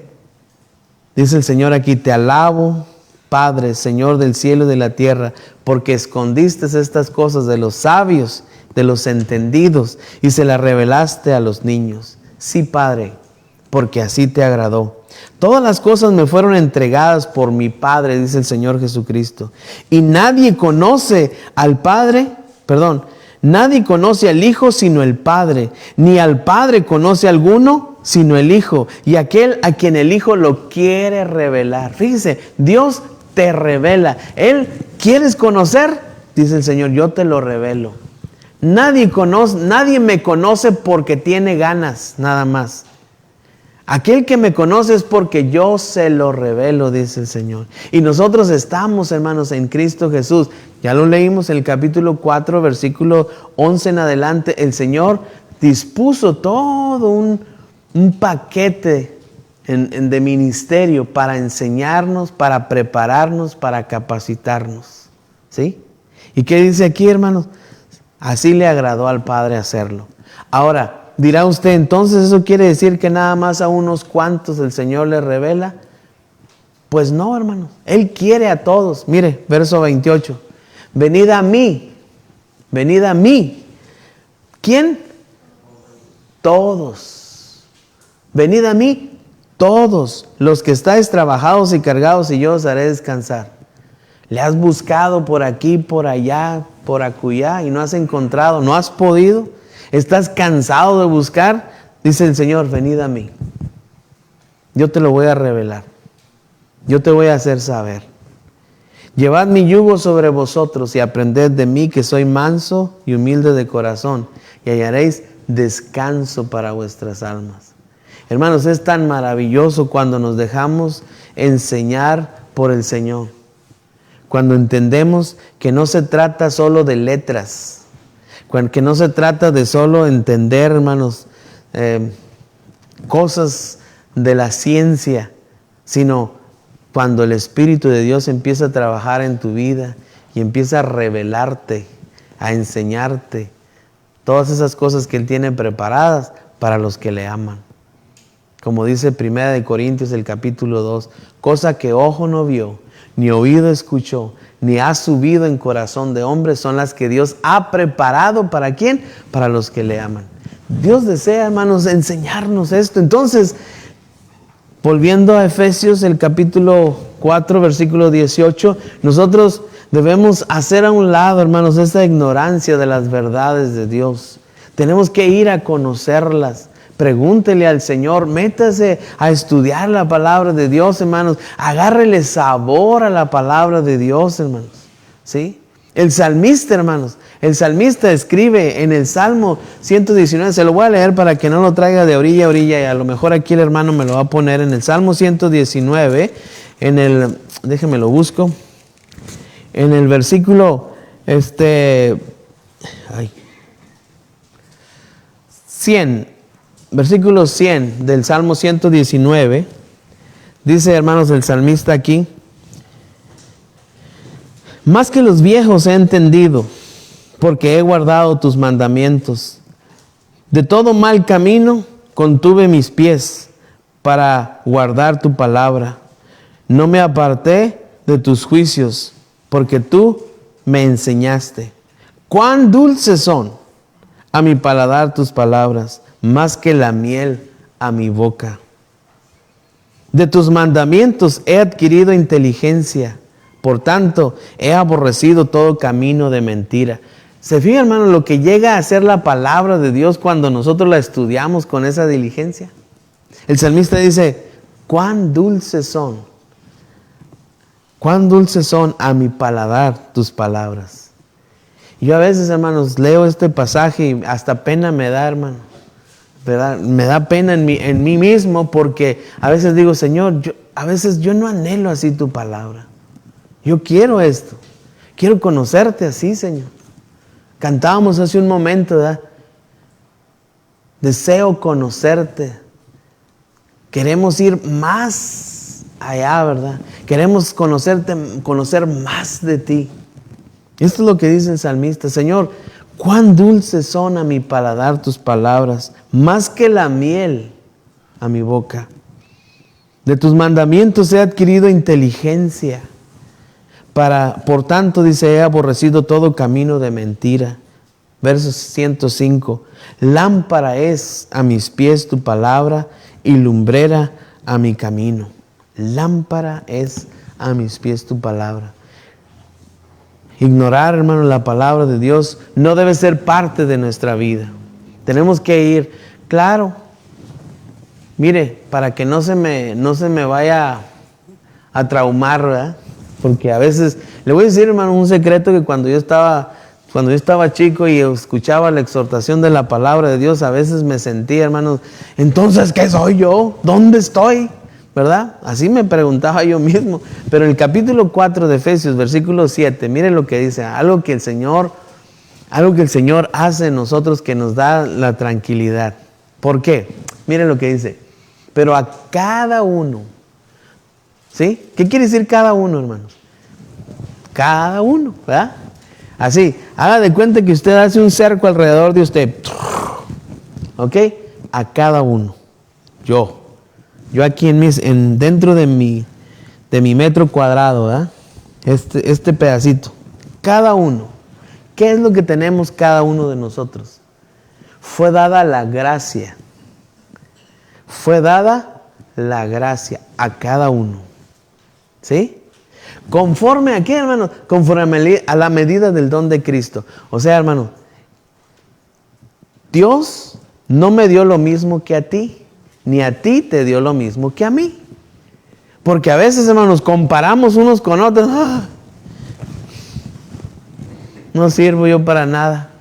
el Señor aquí: te alabo, Padre, Señor del cielo y de la tierra, porque escondiste estas cosas de los sabios, de los entendidos, y se las revelaste a los niños. Sí, Padre, porque así te agradó. Todas las cosas me fueron entregadas por mi Padre, dice el Señor Jesucristo. Y nadie conoce al Hijo sino el Padre, ni al Padre conoce alguno sino el Hijo, y aquel a quien el Hijo lo quiere revelar. Fíjese, Dios te revela. Él, ¿quieres conocer? Dice el Señor, yo te lo revelo. Nadie me conoce porque tiene ganas, nada más. Aquel que me conoce es porque yo se lo revelo, dice el Señor. Y nosotros estamos, hermanos, en Cristo Jesús. Ya lo leímos en el capítulo 4, versículo 11 en adelante. El Señor dispuso todo un paquete de ministerio para enseñarnos, para prepararnos, para capacitarnos. ¿Sí? ¿Y qué dice aquí, hermanos? Así le agradó al Padre hacerlo. Ahora, dirá usted, entonces ¿eso quiere decir que nada más a unos cuantos el Señor le revela? Pues no, hermanos. Él quiere a todos. Mire, verso 28. Venid a mí. Venid a mí. ¿Quién? Todos. Venid a mí, todos los que estáis trabajados y cargados, y yo os haré descansar. Le has buscado por aquí, por allá, por acullá, y no has encontrado, no has podido. ¿Estás cansado de buscar? Dice el Señor, venid a mí. Yo te lo voy a revelar. Yo te voy a hacer saber. Llevad mi yugo sobre vosotros y aprended de mí, que soy manso y humilde de corazón, y hallaréis descanso para vuestras almas. Hermanos, es tan maravilloso cuando nos dejamos enseñar por el Señor. Cuando entendemos que no se trata solo de letras, que no se trata de solo entender, hermanos, cosas de la ciencia, sino cuando el Espíritu de Dios empieza a trabajar en tu vida y empieza a revelarte, a enseñarte todas esas cosas que Él tiene preparadas para los que le aman. Como dice 1 Corintios el capítulo 2, cosa que ojo no vio, ni oído escuchó, ni ha subido en corazón de hombre, son las que Dios ha preparado. ¿Para quién? Para los que le aman. Dios desea, hermanos, enseñarnos esto. Entonces, volviendo a Efesios, el capítulo 4, versículo 18, nosotros debemos hacer a un lado, hermanos, esta ignorancia de las verdades de Dios. Tenemos que ir a conocerlas. Pregúntele al Señor, métase a estudiar la palabra de Dios, hermanos. Agárrele sabor a la palabra de Dios, hermanos. ¿Sí? El salmista, hermanos. El salmista escribe en el Salmo 119. Se lo voy a leer para que no lo traiga de orilla a orilla. Y a lo mejor aquí el hermano me lo va a poner en el Salmo 119. Déjeme lo busco. En el versículo 100. Versículo 100 del Salmo 119, dice, hermanos, el salmista aquí: más que los viejos he entendido, porque he guardado tus mandamientos. De todo mal camino contuve mis pies para guardar tu palabra. No me aparté de tus juicios, porque tú me enseñaste. Cuán dulces son a mi paladar tus palabras, más que la miel a mi boca. De tus mandamientos he adquirido inteligencia, por tanto he aborrecido todo camino de mentira. ¿Se fija, hermano, lo que llega a ser la palabra de Dios cuando nosotros la estudiamos con esa diligencia? El salmista dice, cuán dulces son a mi paladar tus palabras. Y yo a veces, hermanos, leo este pasaje y hasta pena me da, hermano, ¿verdad? Me da pena en mí mismo, porque a veces digo, Señor, a veces yo no anhelo así tu palabra. Yo quiero esto, quiero conocerte así, Señor. Cantábamos hace un momento, ¿verdad? Deseo conocerte. Queremos ir más allá, ¿verdad? Queremos conocer más de ti. Esto es lo que dice el salmista. Señor, cuán dulces son a mi paladar tus palabras, más que la miel a mi boca. De tus mandamientos he adquirido inteligencia. Por tanto, dice, he aborrecido todo camino de mentira. Verso 105. Lámpara es a mis pies tu palabra y lumbrera a mi camino. Lámpara es a mis pies tu palabra. Ignorar, hermano, la palabra de Dios no debe ser parte de nuestra vida. Tenemos que ir, claro, mire, para que no se me vaya a traumar, ¿verdad? Porque a veces, le voy a decir, hermano, un secreto, que cuando yo estaba chico y escuchaba la exhortación de la palabra de Dios, a veces me sentía, hermanos, entonces, ¿qué soy yo? ¿Dónde estoy? ¿Verdad? Así me preguntaba yo mismo. Pero en el capítulo 4 de Efesios, versículo 7, miren lo que dice, algo que el Señor hace en nosotros que nos da la tranquilidad. ¿Por qué? Miren lo que dice, pero a cada uno, ¿sí? ¿Qué quiere decir cada uno, hermanos? Cada uno, ¿verdad? Así, haga de cuenta que usted hace un cerco alrededor de usted. ¿Ok? A cada uno. Yo aquí dentro de mi metro cuadrado, ¿verdad? Este pedacito. Cada uno. ¿Qué es lo que tenemos cada uno de nosotros? Fue dada la gracia. Fue dada la gracia a cada uno. ¿Sí? ¿Conforme a qué, hermano? Conforme a la medida del don de Cristo. O sea, hermano, Dios no me dio lo mismo que a ti, ni a ti te dio lo mismo que a mí. Porque a veces, hermanos, comparamos unos con otros. ¡Ah! No sirvo yo para nada.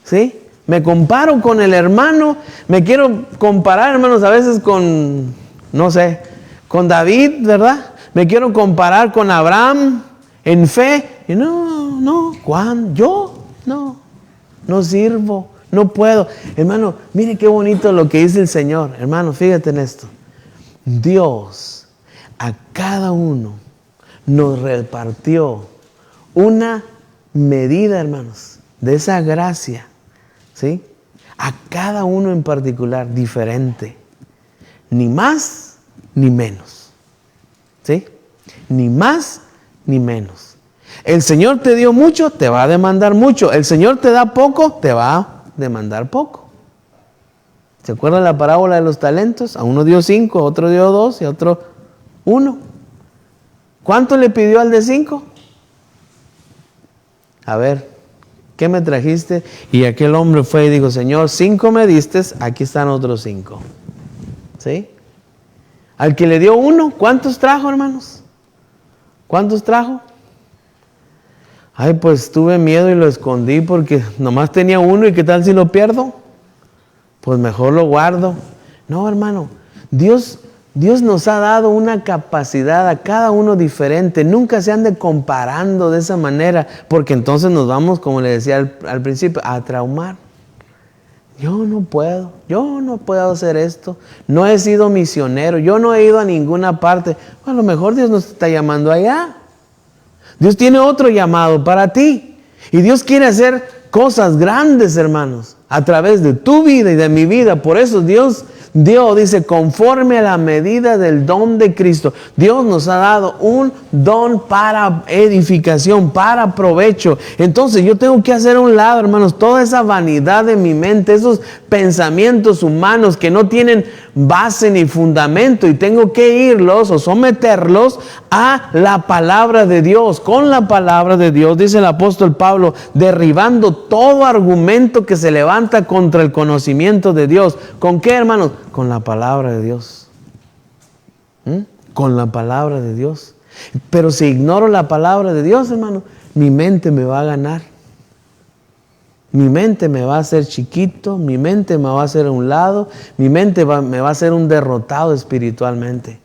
¿Sí? Me comparo con el hermano. Me quiero comparar, hermanos, a veces con, no sé, con David, ¿verdad? Me quiero comparar con Abraham en fe. Y yo no sirvo, no puedo. Hermano, mire qué bonito lo que dice el Señor. Hermano, fíjate en esto. Dios a cada uno nos repartió una medida, hermanos, de esa gracia, ¿sí? A cada uno en particular, diferente. Ni más ni menos. ¿Sí? Ni más ni menos. El Señor te dio mucho, te va a demandar mucho. El Señor te da poco, te va a demandar poco. ¿Se acuerdan la parábola de los talentos? A uno dio 5, a otro dio 2 y a otro 1. ¿Cuánto le pidió al de 5? A ver, ¿qué me trajiste? Y aquel hombre fue y dijo, Señor, 5 me diste, aquí están otros 5. ¿Sí? Al que le dio 1, ¿cuántos trajo, hermanos? ¿Cuántos trajo? Ay, pues tuve miedo y lo escondí porque nomás tenía 1 y ¿qué tal si lo pierdo? Pues mejor lo guardo. No, hermano, Dios nos ha dado una capacidad a cada uno diferente. Nunca se ande comparando de esa manera, porque entonces nos vamos, como le decía al principio, a traumar. Yo no puedo hacer esto. No he sido misionero, yo no he ido a ninguna parte. A lo mejor Dios nos está llamando allá. Dios tiene otro llamado para ti. Y Dios quiere hacer cosas grandes, hermanos, a través de tu vida y de mi vida. Por eso Dios dice, conforme a la medida del don de Cristo. Dios nos ha dado un don para edificación, para provecho. Entonces yo tengo que hacer a un lado, hermanos, toda esa vanidad de mi mente, esos pensamientos humanos que no tienen base ni fundamento, y tengo que irlos o someterlos a la palabra de Dios. Con la palabra de Dios, dice el apóstol Pablo, derribando todo argumento que se levanta contra el conocimiento de Dios. ¿Con qué, hermanos? Con la palabra de Dios. Con la palabra de Dios. Pero si ignoro la palabra de Dios, hermano, mi mente me va a ganar. Mi mente me va a hacer chiquito, mi mente me va a hacer a un lado, mi mente me va a hacer un derrotado espiritualmente.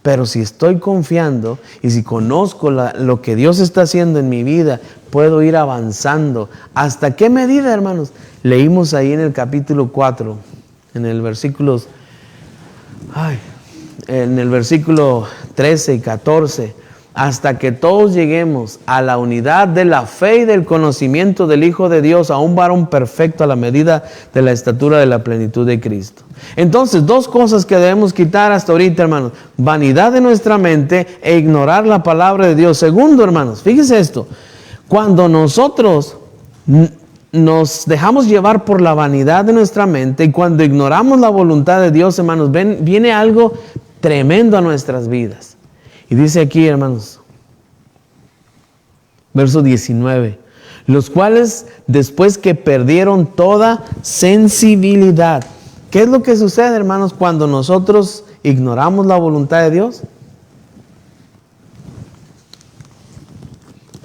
Pero si estoy confiando y si conozco lo que Dios está haciendo en mi vida, puedo ir avanzando. ¿Hasta qué medida, hermanos? Leímos ahí en el capítulo 4, en el versículo 13 y 14. Hasta que todos lleguemos a la unidad de la fe y del conocimiento del Hijo de Dios, a un varón perfecto a la medida de la estatura de la plenitud de Cristo. Entonces, dos cosas que debemos quitar hasta ahorita, hermanos: vanidad de nuestra mente e ignorar la palabra de Dios. Segundo, hermanos, fíjese esto: cuando nosotros nos dejamos llevar por la vanidad de nuestra mente y cuando ignoramos la voluntad de Dios, hermanos, viene algo tremendo a nuestras vidas. Y dice aquí, hermanos, verso 19, los cuales después que perdieron toda sensibilidad. ¿Qué es lo que sucede, hermanos, cuando nosotros ignoramos la voluntad de Dios?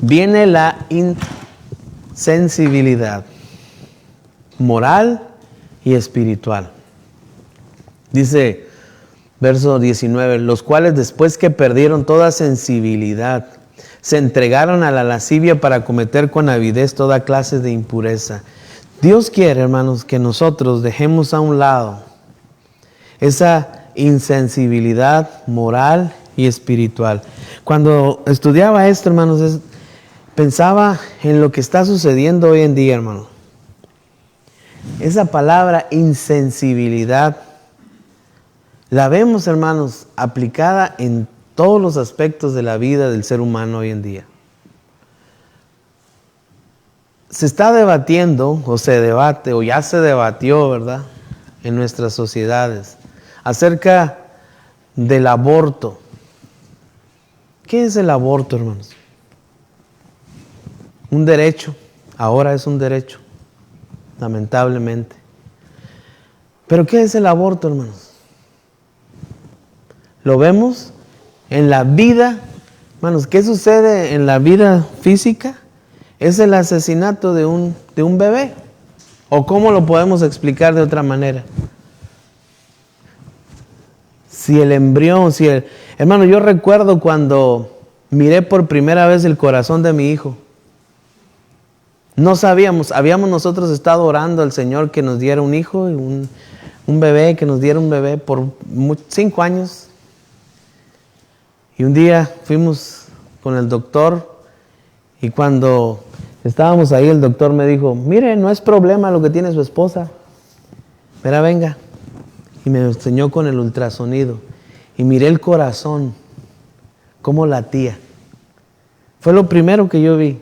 Viene la insensibilidad moral y espiritual. Dice verso 19, los cuales después que perdieron toda sensibilidad, se entregaron a la lascivia para cometer con avidez toda clase de impureza. Dios quiere, hermanos, que nosotros dejemos a un lado esa insensibilidad moral y espiritual. Cuando estudiaba esto, hermanos, pensaba en lo que está sucediendo hoy en día, hermanos. Esa palabra insensibilidad la vemos, hermanos, aplicada en todos los aspectos de la vida del ser humano hoy en día. Se está debatiendo, o se debate, o ya se debatió, ¿verdad?, en nuestras sociedades, acerca del aborto. ¿Qué es el aborto, hermanos? Un derecho, ahora es un derecho, lamentablemente. ¿Pero qué es el aborto, hermanos? Lo vemos en la vida, hermanos. ¿Qué sucede en la vida física? Es el asesinato de un bebé. ¿O cómo lo podemos explicar de otra manera? Si el embrión, hermano, yo recuerdo cuando miré por primera vez el corazón de mi hijo. No sabíamos, habíamos nosotros estado orando al Señor que nos diera un hijo, un bebé, que nos diera un bebé por 5 años. Y un día fuimos con el doctor y cuando estábamos ahí el doctor me dijo, mire, no es problema lo que tiene su esposa. Mira, venga. Y me enseñó con el ultrasonido y miré el corazón, cómo latía. Fue lo primero que yo vi.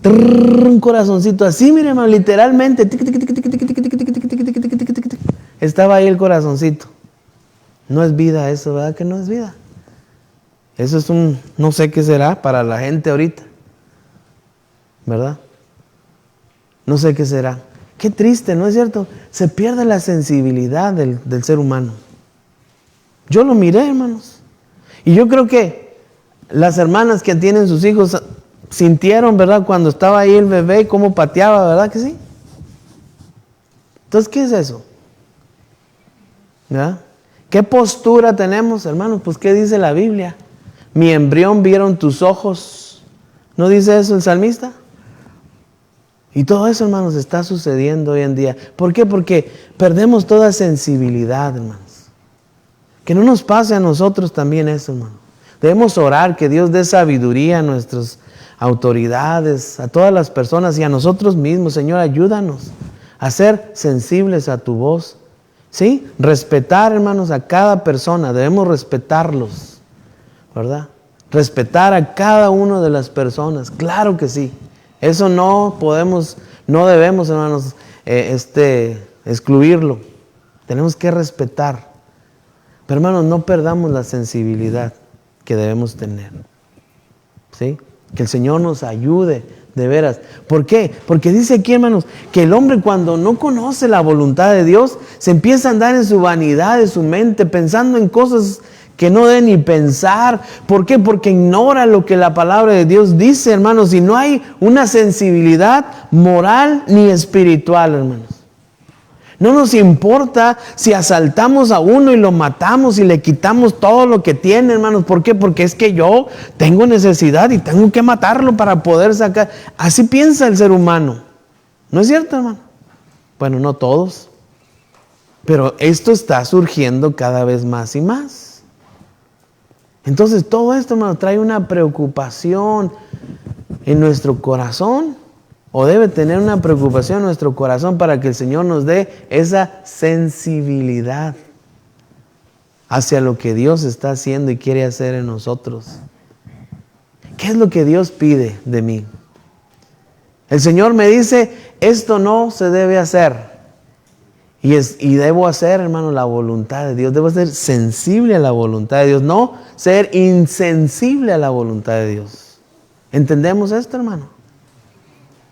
Un corazoncito así, mire, hermano, literalmente. Estaba ahí el corazoncito. No es vida eso, ¿verdad que no es vida? Eso es no sé qué será para la gente ahorita, ¿verdad? No sé qué será. Qué triste, ¿no es cierto? Se pierde la sensibilidad del ser humano. Yo lo miré, hermanos. Y yo creo que las hermanas que tienen sus hijos sintieron, ¿verdad? Cuando estaba ahí el bebé, cómo pateaba, ¿verdad que sí? Entonces, ¿qué es eso? ¿Verdad? ¿Qué postura tenemos, hermanos? Pues, ¿qué dice la Biblia? Mi embrión vieron tus ojos. ¿No dice eso el salmista? Y todo eso, hermanos, está sucediendo hoy en día. ¿Por qué? Porque perdemos toda sensibilidad, hermanos. Que no nos pase a nosotros también eso, hermano. Debemos orar que Dios dé sabiduría a nuestras autoridades, a todas las personas y a nosotros mismos. Señor, ayúdanos a ser sensibles a tu voz. ¿Sí? Respetar, hermanos, a cada persona. Debemos respetarlos, ¿verdad? Respetar a cada una de las personas. Claro que sí. Eso no debemos, hermanos, excluirlo. Tenemos que respetar. Pero, hermanos, no perdamos la sensibilidad que debemos tener. ¿Sí? Que el Señor nos ayude, de veras. ¿Por qué? Porque dice aquí, hermanos, que el hombre cuando no conoce la voluntad de Dios, se empieza a andar en su vanidad, en su mente, pensando en cosas que no debe ni pensar. ¿Por qué? Porque ignora lo que la palabra de Dios dice, hermanos, y no hay una sensibilidad moral ni espiritual, hermanos. No nos importa si asaltamos a uno y lo matamos y le quitamos todo lo que tiene, hermanos. ¿Por qué? Porque es que yo tengo necesidad y tengo que matarlo para poder sacar. Así piensa el ser humano. ¿No es cierto, hermano? Bueno, no todos. Pero esto está surgiendo cada vez más y más. Entonces todo esto, hermano, trae una preocupación en nuestro corazón. O debe tener una preocupación en nuestro corazón para que el Señor nos dé esa sensibilidad hacia lo que Dios está haciendo y quiere hacer en nosotros. ¿Qué es lo que Dios pide de mí? El Señor me dice, esto no se debe hacer. Y debo hacer, hermano, la voluntad de Dios. Debo ser sensible a la voluntad de Dios, no ser insensible a la voluntad de Dios. ¿Entendemos esto, hermano?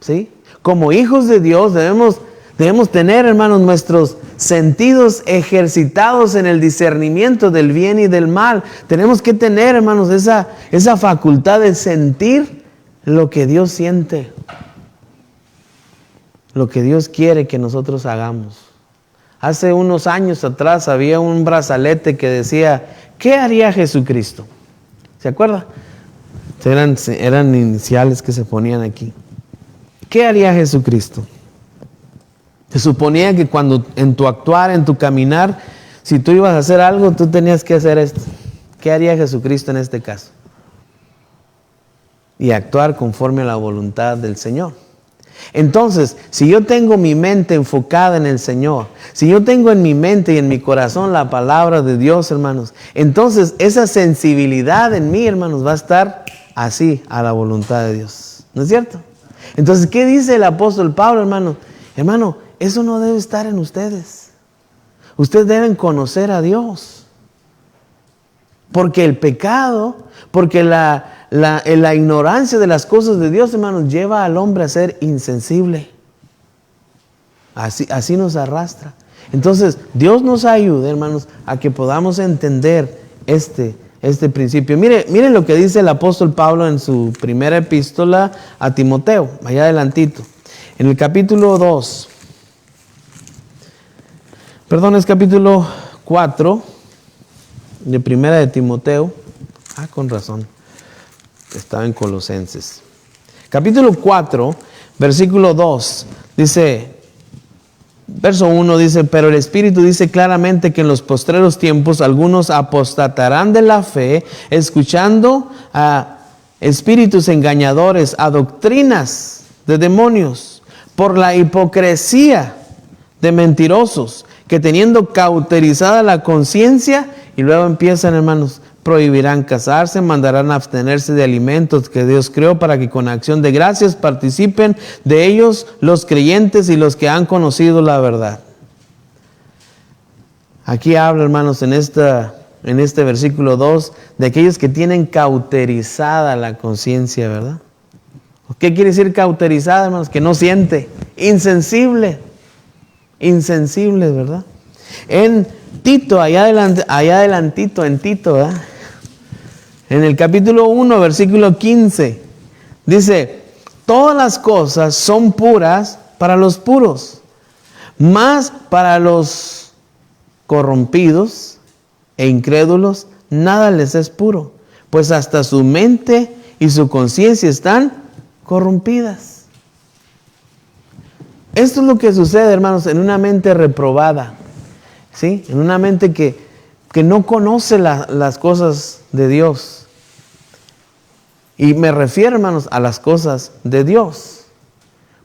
¿Sí? Como hijos de Dios debemos tener, hermanos, nuestros sentidos ejercitados en el discernimiento del bien y del mal. Tenemos que tener, hermanos, esa facultad de sentir lo que Dios siente, lo que Dios quiere que nosotros hagamos. Hace unos años atrás había un brazalete que decía, ¿qué haría Jesucristo? ¿Se acuerda? Eran iniciales que se ponían aquí. ¿Qué haría Jesucristo? Se suponía que cuando en tu actuar, en tu caminar, si tú ibas a hacer algo, tú tenías que hacer esto. ¿Qué haría Jesucristo en este caso? Y actuar conforme a la voluntad del Señor. Entonces, si yo tengo mi mente enfocada en el Señor, si yo tengo en mi mente y en mi corazón la palabra de Dios, hermanos, entonces esa sensibilidad en mí, hermanos, va a estar así a la voluntad de Dios. ¿No es cierto? Entonces, ¿qué dice el apóstol Pablo, hermano? Hermano, eso no debe estar en ustedes. Ustedes deben conocer a Dios. Porque el pecado, porque la ignorancia de las cosas de Dios, hermanos, lleva al hombre a ser insensible. Así nos arrastra. Entonces, Dios nos ayude, hermanos, a que podamos entender este principio. Mire lo que dice el apóstol Pablo en su primera epístola a Timoteo, allá adelantito. En el capítulo 2, es capítulo 4 de primera de Timoteo. Con razón, estaba en Colosenses. Capítulo 4, versículo 2, dice... Verso 1 dice, pero el Espíritu dice claramente que en los postreros tiempos algunos apostatarán de la fe, escuchando a espíritus engañadores, a doctrinas de demonios, por la hipocresía de mentirosos, que teniendo cauterizada la conciencia, y luego empiezan, hermanos, prohibirán casarse, mandarán abstenerse de alimentos que Dios creó para que con acción de gracias participen de ellos los creyentes y los que han conocido la verdad. Aquí habla, hermanos, en este versículo 2, de aquellos que tienen cauterizada la conciencia, ¿verdad? ¿Qué quiere decir cauterizada, hermanos? Que no siente, insensible, ¿verdad? En Tito, allá adelantito en Tito, ¿verdad? En el capítulo 1, versículo 15, dice, todas las cosas son puras para los puros, mas para los corrompidos e incrédulos nada les es puro, pues hasta su mente y su conciencia están corrompidas. Esto es lo que sucede, hermanos, en una mente reprobada, ¿sí? En una mente que no conoce las cosas de Dios. Y me refiero, hermanos, a las cosas de Dios.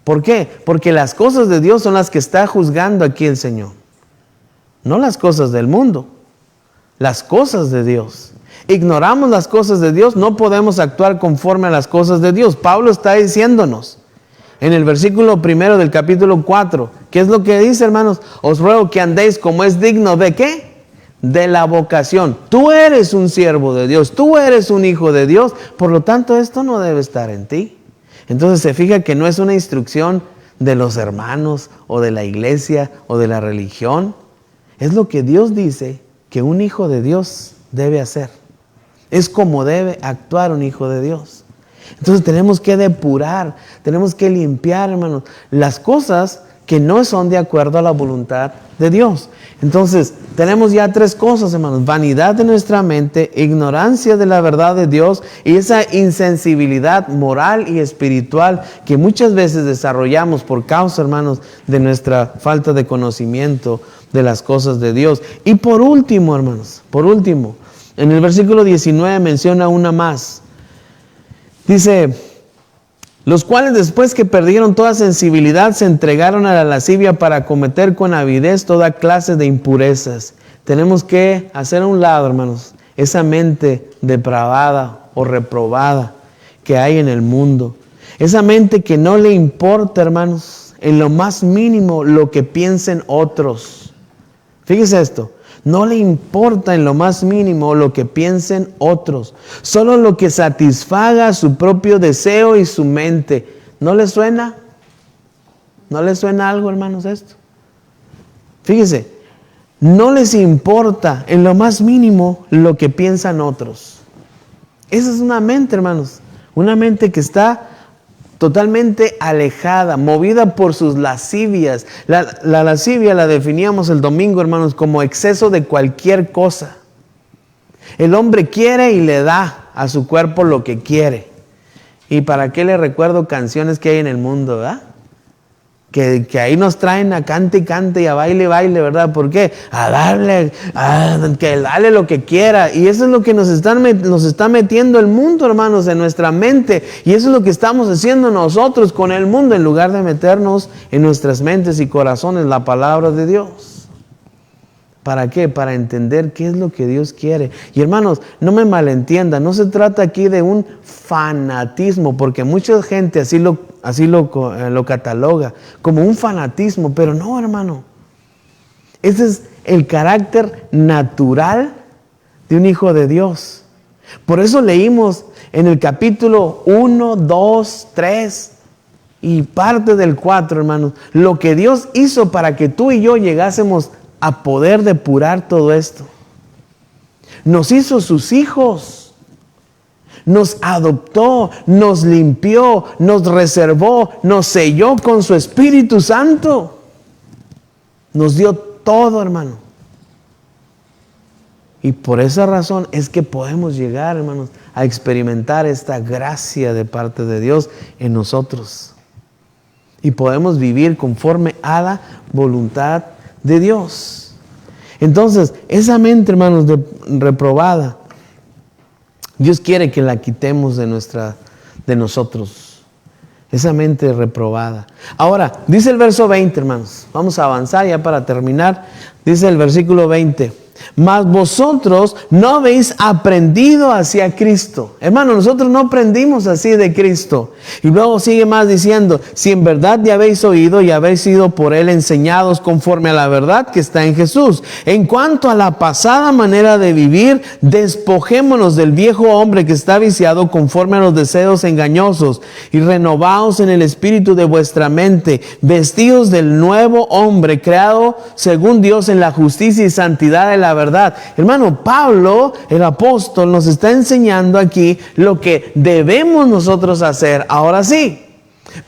¿Por qué? Porque las cosas de Dios son las que está juzgando aquí el Señor. No las cosas del mundo, las cosas de Dios. Ignoramos las cosas de Dios, no podemos actuar conforme a las cosas de Dios. Pablo está diciéndonos en el versículo 1 del capítulo 4, ¿qué es lo que dice, hermanos? Os ruego que andéis como es digno de ¿qué? De la vocación. Tú eres un siervo de Dios, tú eres un hijo de Dios, por lo tanto esto no debe estar en ti. Entonces se fija que no es una instrucción de los hermanos o de la iglesia o de la religión. Es lo que Dios dice que un hijo de Dios debe hacer. Es como debe actuar un hijo de Dios. Entonces tenemos que depurar, tenemos que limpiar, hermanos, las cosas que no son de acuerdo a la voluntad de Dios. Entonces tenemos ya 3 cosas, hermanos: vanidad de nuestra mente, ignorancia de la verdad de Dios y esa insensibilidad moral y espiritual que muchas veces desarrollamos por causa, hermanos, de nuestra falta de conocimiento de las cosas de Dios. Y por último, hermanos, en el versículo 19 menciona una más. Dice: los cuales después que perdieron toda sensibilidad se entregaron a la lascivia para cometer con avidez toda clase de impurezas. Tenemos que hacer a un lado, hermanos, esa mente depravada o reprobada que hay en el mundo. Esa mente que no le importa, hermanos, en lo más mínimo lo que piensen otros. Fíjese esto. No le importa en lo más mínimo lo que piensen otros. Solo lo que satisfaga su propio deseo y su mente. ¿No le suena? ¿No le suena algo, hermanos, esto? Fíjese, no les importa en lo más mínimo lo que piensan otros. Esa es una mente, hermanos. Una mente que está totalmente alejada, movida por sus lascivias. La lascivia la definíamos el domingo, hermanos, como exceso de cualquier cosa. El hombre quiere y le da a su cuerpo lo que quiere. ¿Y para qué le recuerdo canciones que hay en el mundo, verdad? Que ahí nos traen a cante y cante y a baile y baile, ¿verdad? ¿Por qué? A darle, que dale lo que quiera. Y eso es lo que nos está metiendo el mundo, hermanos, en nuestra mente. Y eso es lo que estamos haciendo nosotros con el mundo, en lugar de meternos en nuestras mentes y corazones la palabra de Dios. ¿Para qué? Para entender qué es lo que Dios quiere. Y hermanos, no me malentiendan, no se trata aquí de un fanatismo, porque mucha gente así lo cataloga como un fanatismo, pero no, hermano. Ese es el carácter natural de un hijo de Dios. Por eso leímos en el capítulo 1, 2, 3 y parte del 4, hermanos, lo que Dios hizo para que tú y yo llegásemos a poder depurar todo esto. Nos hizo sus hijos, nos adoptó, nos limpió, nos reservó, nos selló con su Espíritu Santo. Nos dio todo, hermano. Y por esa razón es que podemos llegar, hermanos, a experimentar esta gracia de parte de Dios en nosotros. Y podemos vivir conforme a la voluntad de Dios. Entonces, esa mente, hermanos, reprobada, Dios quiere que la quitemos de nosotros. Esa mente reprobada. Ahora, dice el verso 20, hermanos. Vamos a avanzar ya para terminar. Dice el versículo 20. Mas vosotros no habéis aprendido hacia Cristo. Hermano, nosotros no aprendimos así de Cristo. Y luego sigue más diciendo: si en verdad ya habéis oído y habéis sido por Él enseñados conforme a la verdad que está en Jesús. En cuanto a la pasada manera de vivir, despojémonos del viejo hombre que está viciado conforme a los deseos engañosos, y renovaos en el espíritu de vuestra mente, vestidos del nuevo hombre creado según Dios en la justicia y santidad de la verdad. Hermano, Pablo, el apóstol, nos está enseñando aquí lo que debemos nosotros hacer. Ahora sí,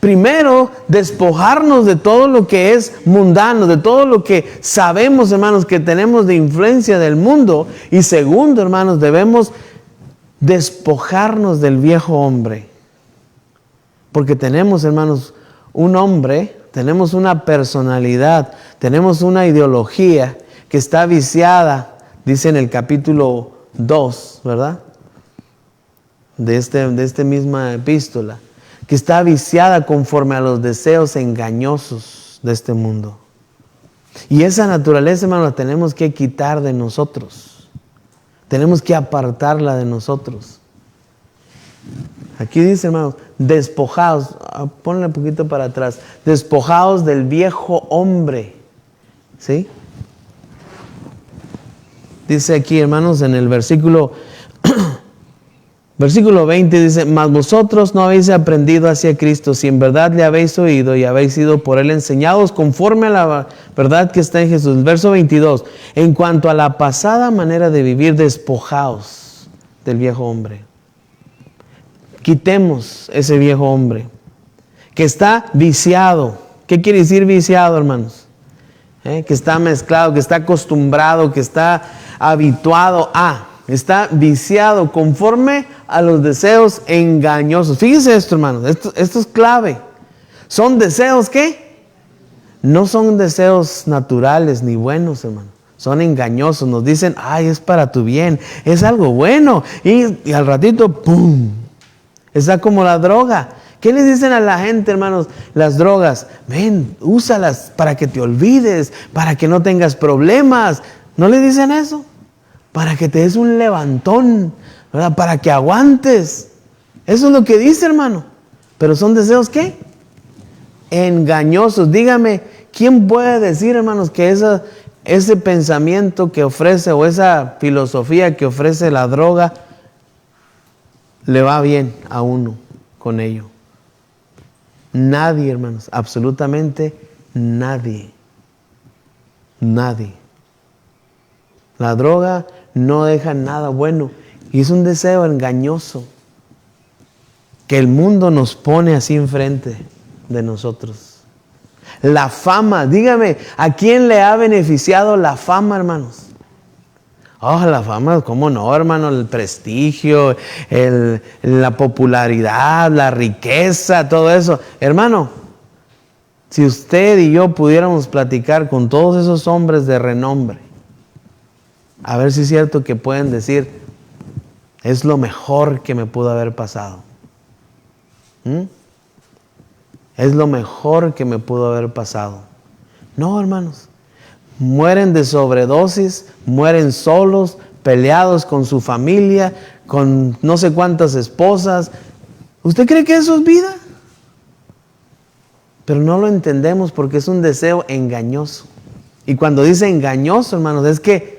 primero, despojarnos de todo lo que es mundano, de todo lo que sabemos, hermanos, que tenemos de influencia del mundo. Y segundo, hermanos, debemos despojarnos del viejo hombre. Porque tenemos, hermanos, un hombre, tenemos una personalidad, tenemos una ideología que está viciada, dice en el capítulo 2, ¿verdad? De esta misma epístola, que está viciada conforme a los deseos engañosos de este mundo. Y esa naturaleza, hermano, la tenemos que quitar de nosotros. Tenemos que apartarla de nosotros. Aquí dice, hermanos, despojados. Ponle un poquito para atrás. Despojados del viejo hombre. ¿Sí? Dice aquí, hermanos, en el versículo 20 dice, mas vosotros no habéis aprendido hacia Cristo, si en verdad le habéis oído y habéis sido por él enseñados conforme a la verdad que está en Jesús. Verso 22, en cuanto a la pasada manera de vivir, despojaos del viejo hombre. Quitemos ese viejo hombre que está viciado. ¿Qué quiere decir viciado, hermanos? Que está mezclado, que está acostumbrado, que está habituado a... Está viciado conforme a los deseos engañosos. Fíjense esto, hermanos. Esto es clave. Son deseos que no son deseos naturales ni buenos, hermano. Son engañosos. Nos dicen, ay, es para tu bien. Es algo bueno. Y al ratito, ¡pum! Está como la droga. ¿Qué les dicen a la gente, hermanos? Las drogas. Ven, úsalas para que te olvides, para que no tengas problemas. ¿No le dicen eso? Para que te des un levantón, ¿verdad? Para que aguantes. Eso es lo que dice, hermano. Pero son deseos, ¿qué? Engañosos. Dígame, ¿quién puede decir, hermanos, que ese pensamiento que ofrece o esa filosofía que ofrece la droga le va bien a uno con ello? Nadie, hermanos. Absolutamente nadie. Nadie. La droga no deja nada bueno. Y es un deseo engañoso que el mundo nos pone así enfrente de nosotros. La fama, dígame, ¿a quién le ha beneficiado la fama, hermanos? Oh, la fama, ¿cómo no, hermano? El prestigio, la popularidad, la riqueza, todo eso. Hermano, si usted y yo pudiéramos platicar con todos esos hombres de renombre, a ver si es cierto que pueden decir, es lo mejor que me pudo haber pasado. Es lo mejor que me pudo haber pasado. No, hermanos. Mueren de sobredosis, mueren solos, peleados con su familia, con no sé cuántas esposas. ¿Usted cree que eso es vida? Pero no lo entendemos porque es un deseo engañoso. Y cuando dice engañoso, hermanos, es que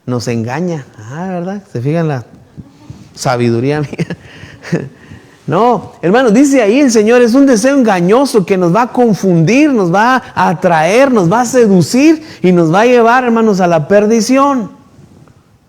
nos engaña. ¿Verdad? ¿Se fijan la sabiduría mía? No, hermanos, dice ahí el Señor, es un deseo engañoso que nos va a confundir, nos va a atraer, nos va a seducir y nos va a llevar, hermanos, a la perdición.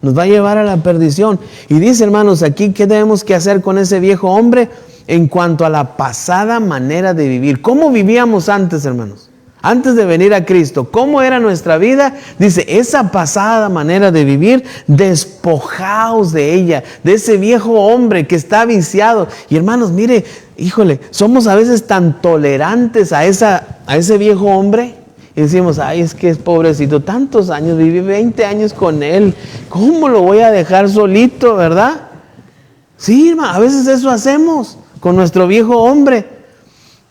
Nos va a llevar a la perdición. Y dice, hermanos, aquí, ¿qué debemos que hacer con ese viejo hombre en cuanto a la pasada manera de vivir? ¿Cómo vivíamos antes, hermanos? Antes de venir a Cristo, ¿cómo era nuestra vida? Dice, esa pasada manera de vivir, despojaos de ella, de ese viejo hombre que está viciado. Y hermanos, mire, híjole, somos a veces tan tolerantes a ese viejo hombre. Y decimos, ay, es que es pobrecito, tantos años, viví 20 años con él. ¿Cómo lo voy a dejar solito, verdad? Sí, hermano, a veces eso hacemos con nuestro viejo hombre.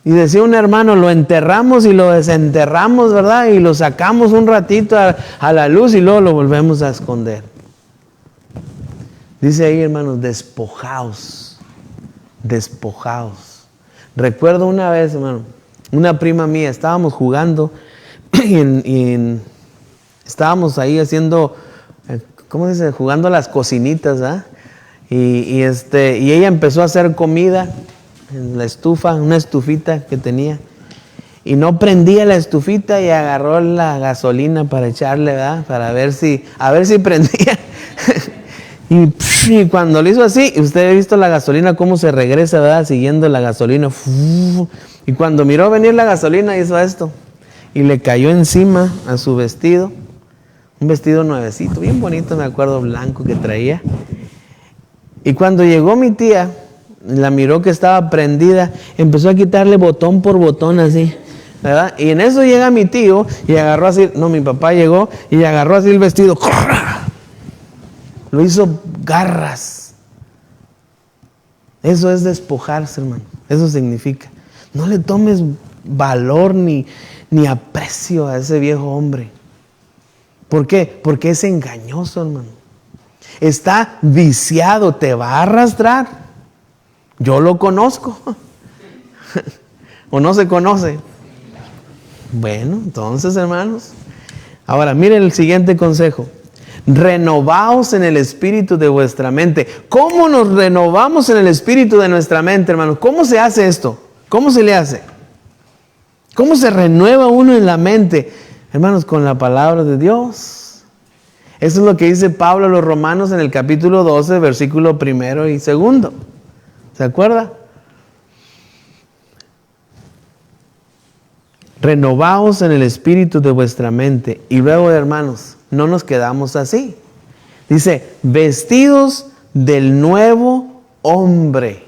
Y decía un hermano, lo enterramos y lo desenterramos, ¿verdad? Y lo sacamos un ratito a la luz y luego lo volvemos a esconder. Dice ahí, hermanos, despojaos. Despojaos. Recuerdo una vez, hermano, una prima mía, estábamos jugando y estábamos ahí haciendo, ¿cómo se dice? Jugando a las cocinitas, ¿ah? Y ella empezó a hacer comida en la estufa, una estufita que tenía, y no prendía la estufita y agarró la gasolina para echarle, ¿verdad? Para ver si prendía. y cuando lo hizo así, usted ha visto la gasolina cómo se regresa, ¿verdad? Siguiendo la gasolina. Y cuando miró venir la gasolina hizo esto y le cayó encima a su vestido, un vestido nuevecito, bien bonito, me acuerdo, blanco que traía. Y cuando llegó mi tía, la miró que estaba prendida, empezó a quitarle botón por botón así, ¿verdad? Y en eso llega mi tío y agarró así, mi papá llegó y agarró así el vestido, lo hizo garras. Eso es despojarse, hermano. Eso significa. No le tomes valor ni aprecio a ese viejo hombre. ¿Por qué? Porque es engañoso, hermano. Está viciado, te va a arrastrar. Yo lo conozco. ¿O no se conoce? Bueno, entonces, hermanos. Ahora, miren el siguiente consejo. Renovaos en el espíritu de vuestra mente. ¿Cómo nos renovamos en el espíritu de nuestra mente, hermanos? ¿Cómo se hace esto? ¿Cómo se le hace? ¿Cómo se renueva uno en la mente? Hermanos, con la palabra de Dios. Eso es lo que dice Pablo a los Romanos en el capítulo 12, versículo 1 y 2. ¿Se acuerda? Renovaos en el espíritu de vuestra mente. Y luego, hermanos, no nos quedamos así. Dice, vestidos del nuevo hombre,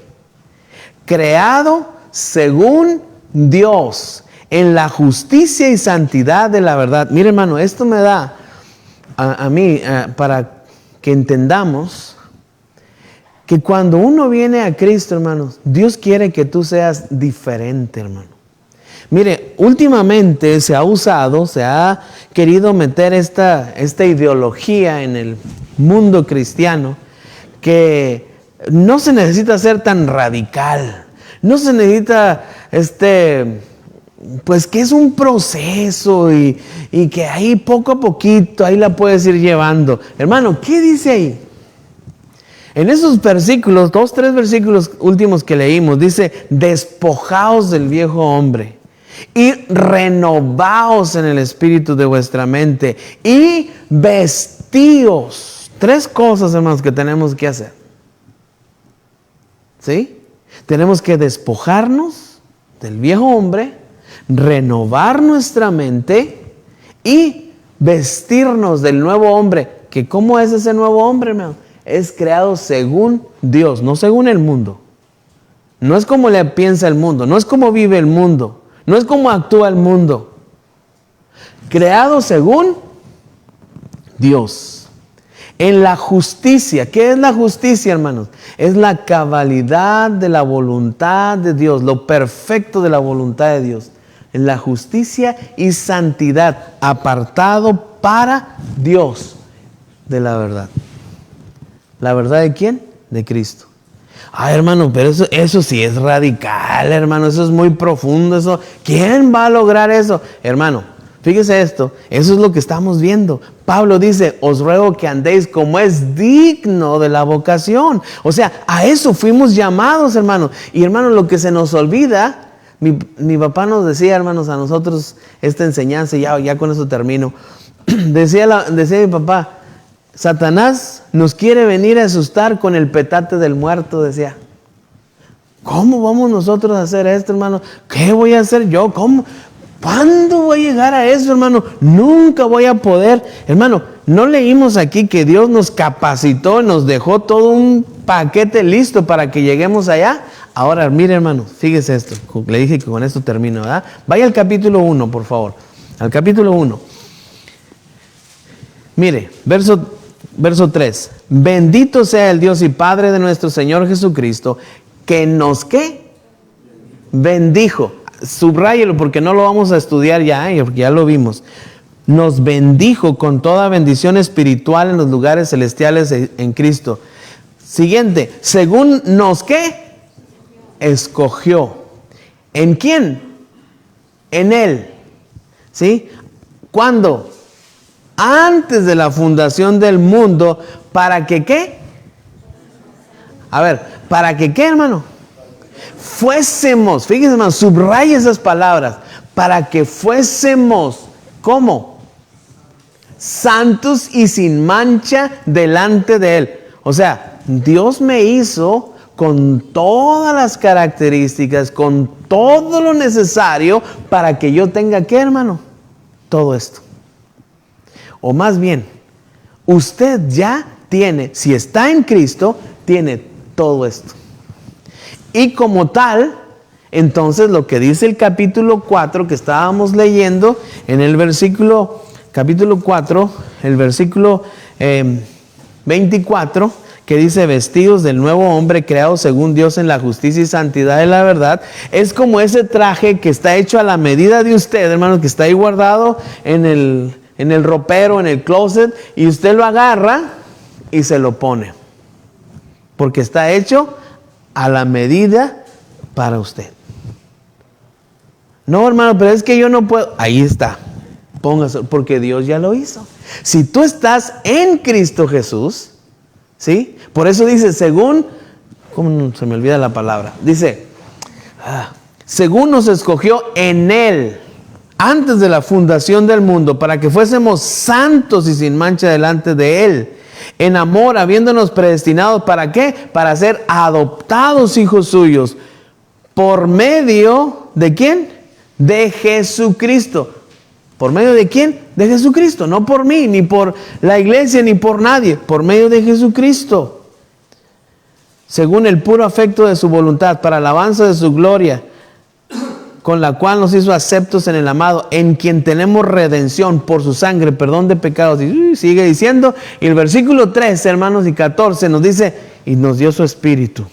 creado según Dios, en la justicia y santidad de la verdad. Mire, hermano, esto me da a mí para que entendamos que cuando uno viene a Cristo, hermanos, Dios quiere que tú seas diferente, hermano. Mire, últimamente se ha querido meter esta ideología en el mundo cristiano que no se necesita ser tan radical, no se necesita pues que es un proceso y que ahí poco a poquito ahí la puedes ir llevando. Hermano, ¿qué dice ahí? En esos versículos, 3 versículos últimos que leímos, dice, despojaos del viejo hombre y renovaos en el espíritu de vuestra mente y vestíos. 3 cosas, hermanos, que tenemos que hacer. ¿Sí? Tenemos que despojarnos del viejo hombre, renovar nuestra mente y vestirnos del nuevo hombre. ¿Que cómo es ese nuevo hombre, hermano? Es creado según Dios, no según el mundo. No es como le piensa el mundo, no es como vive el mundo, no es como actúa el mundo. Creado según Dios. En la justicia. ¿Qué es la justicia, hermanos? Es la cabalidad de la voluntad de Dios, lo perfecto de la voluntad de Dios. En la justicia y santidad, apartado para Dios de la verdad. ¿La verdad de quién? De Cristo. Ay, hermano, pero eso sí es radical, hermano. Eso es muy profundo. Eso. ¿Quién va a lograr eso? Hermano, fíjese esto. Eso es lo que estamos viendo. Pablo dice, os ruego que andéis como es digno de la vocación. O sea, a eso fuimos llamados, hermano. Y hermano, lo que se nos olvida, mi papá nos decía, hermanos, a nosotros esta enseñanza, ya con eso termino. Decía mi papá, Satanás nos quiere venir a asustar con el petate del muerto, decía. ¿Cómo vamos nosotros a hacer esto, hermano? ¿Qué voy a hacer yo? ¿Cómo? ¿Cuándo voy a llegar a eso, hermano? Nunca voy a poder. Hermano, ¿no leímos aquí que Dios nos capacitó, nos dejó todo un paquete listo para que lleguemos allá? Ahora, mire, hermano, fíjese esto. Le dije que con esto termino, ¿verdad? Vaya al capítulo 1, por favor. Al capítulo 1. Mire, verso 3. Bendito sea el Dios y Padre de nuestro Señor Jesucristo, que nos, ¿qué? Bendijo. Subráyelo porque no lo vamos a estudiar porque ya lo vimos. Nos bendijo con toda bendición espiritual en los lugares celestiales en Cristo. Siguiente. Según nos, ¿qué? Escogió. ¿En quién? En Él. ¿Sí? ¿Cuándo? Antes de la fundación del mundo, ¿para que qué? A ver, ¿para que qué, hermano? Fuésemos, fíjense, hermano, subraya esas palabras, para que fuésemos, ¿cómo? Santos y sin mancha delante de Él. O sea, Dios me hizo con todas las características, con todo lo necesario para que yo tenga, ¿qué, hermano? Todo esto. O más bien, usted ya tiene, si está en Cristo, tiene todo esto. Y como tal, entonces lo que dice el capítulo 4 que estábamos leyendo, en el capítulo 4, el versículo 24, que dice vestidos del nuevo hombre creado según Dios en la justicia y santidad de la verdad, es como ese traje que está hecho a la medida de usted, hermanos, que está ahí guardado en el ropero, en el closet, y usted lo agarra y se lo pone. Porque está hecho a la medida para usted. No, hermano, pero es que yo no puedo. Ahí está. Póngase, porque Dios ya lo hizo. Si tú estás en Cristo Jesús, ¿sí? Por eso dice, según, ¿cómo se me olvida la palabra? Dice, según nos escogió en Él, antes de la fundación del mundo, para que fuésemos santos y sin mancha delante de Él, en amor, habiéndonos predestinados, ¿para qué? Para ser adoptados hijos suyos, por medio, ¿de quién? De Jesucristo. ¿Por medio de quién? De Jesucristo, no por mí, ni por la iglesia, ni por nadie, por medio de Jesucristo. Según el puro afecto de su voluntad, para alabanza de su gloria, con la cual nos hizo aceptos en el amado, en quien tenemos redención por su sangre, perdón de pecados. Y sigue diciendo, y el versículo 13, hermanos, y 14 nos dice, y nos dio su espíritu.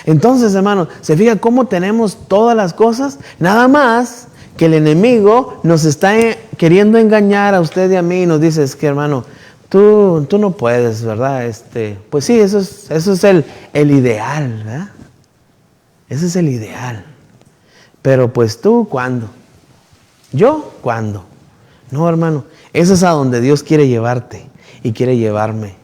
Entonces, hermanos, ¿se fija cómo tenemos todas las cosas? Nada más que el enemigo nos está queriendo engañar a usted y a mí, y nos dice, es que, hermano, tú no puedes, ¿verdad? Pues sí, eso es el ideal, ¿verdad? Ese es el ideal. Pero pues tú, ¿cuándo? ¿Yo? ¿Cuándo? No, hermano, eso es a donde Dios quiere llevarte y quiere llevarme.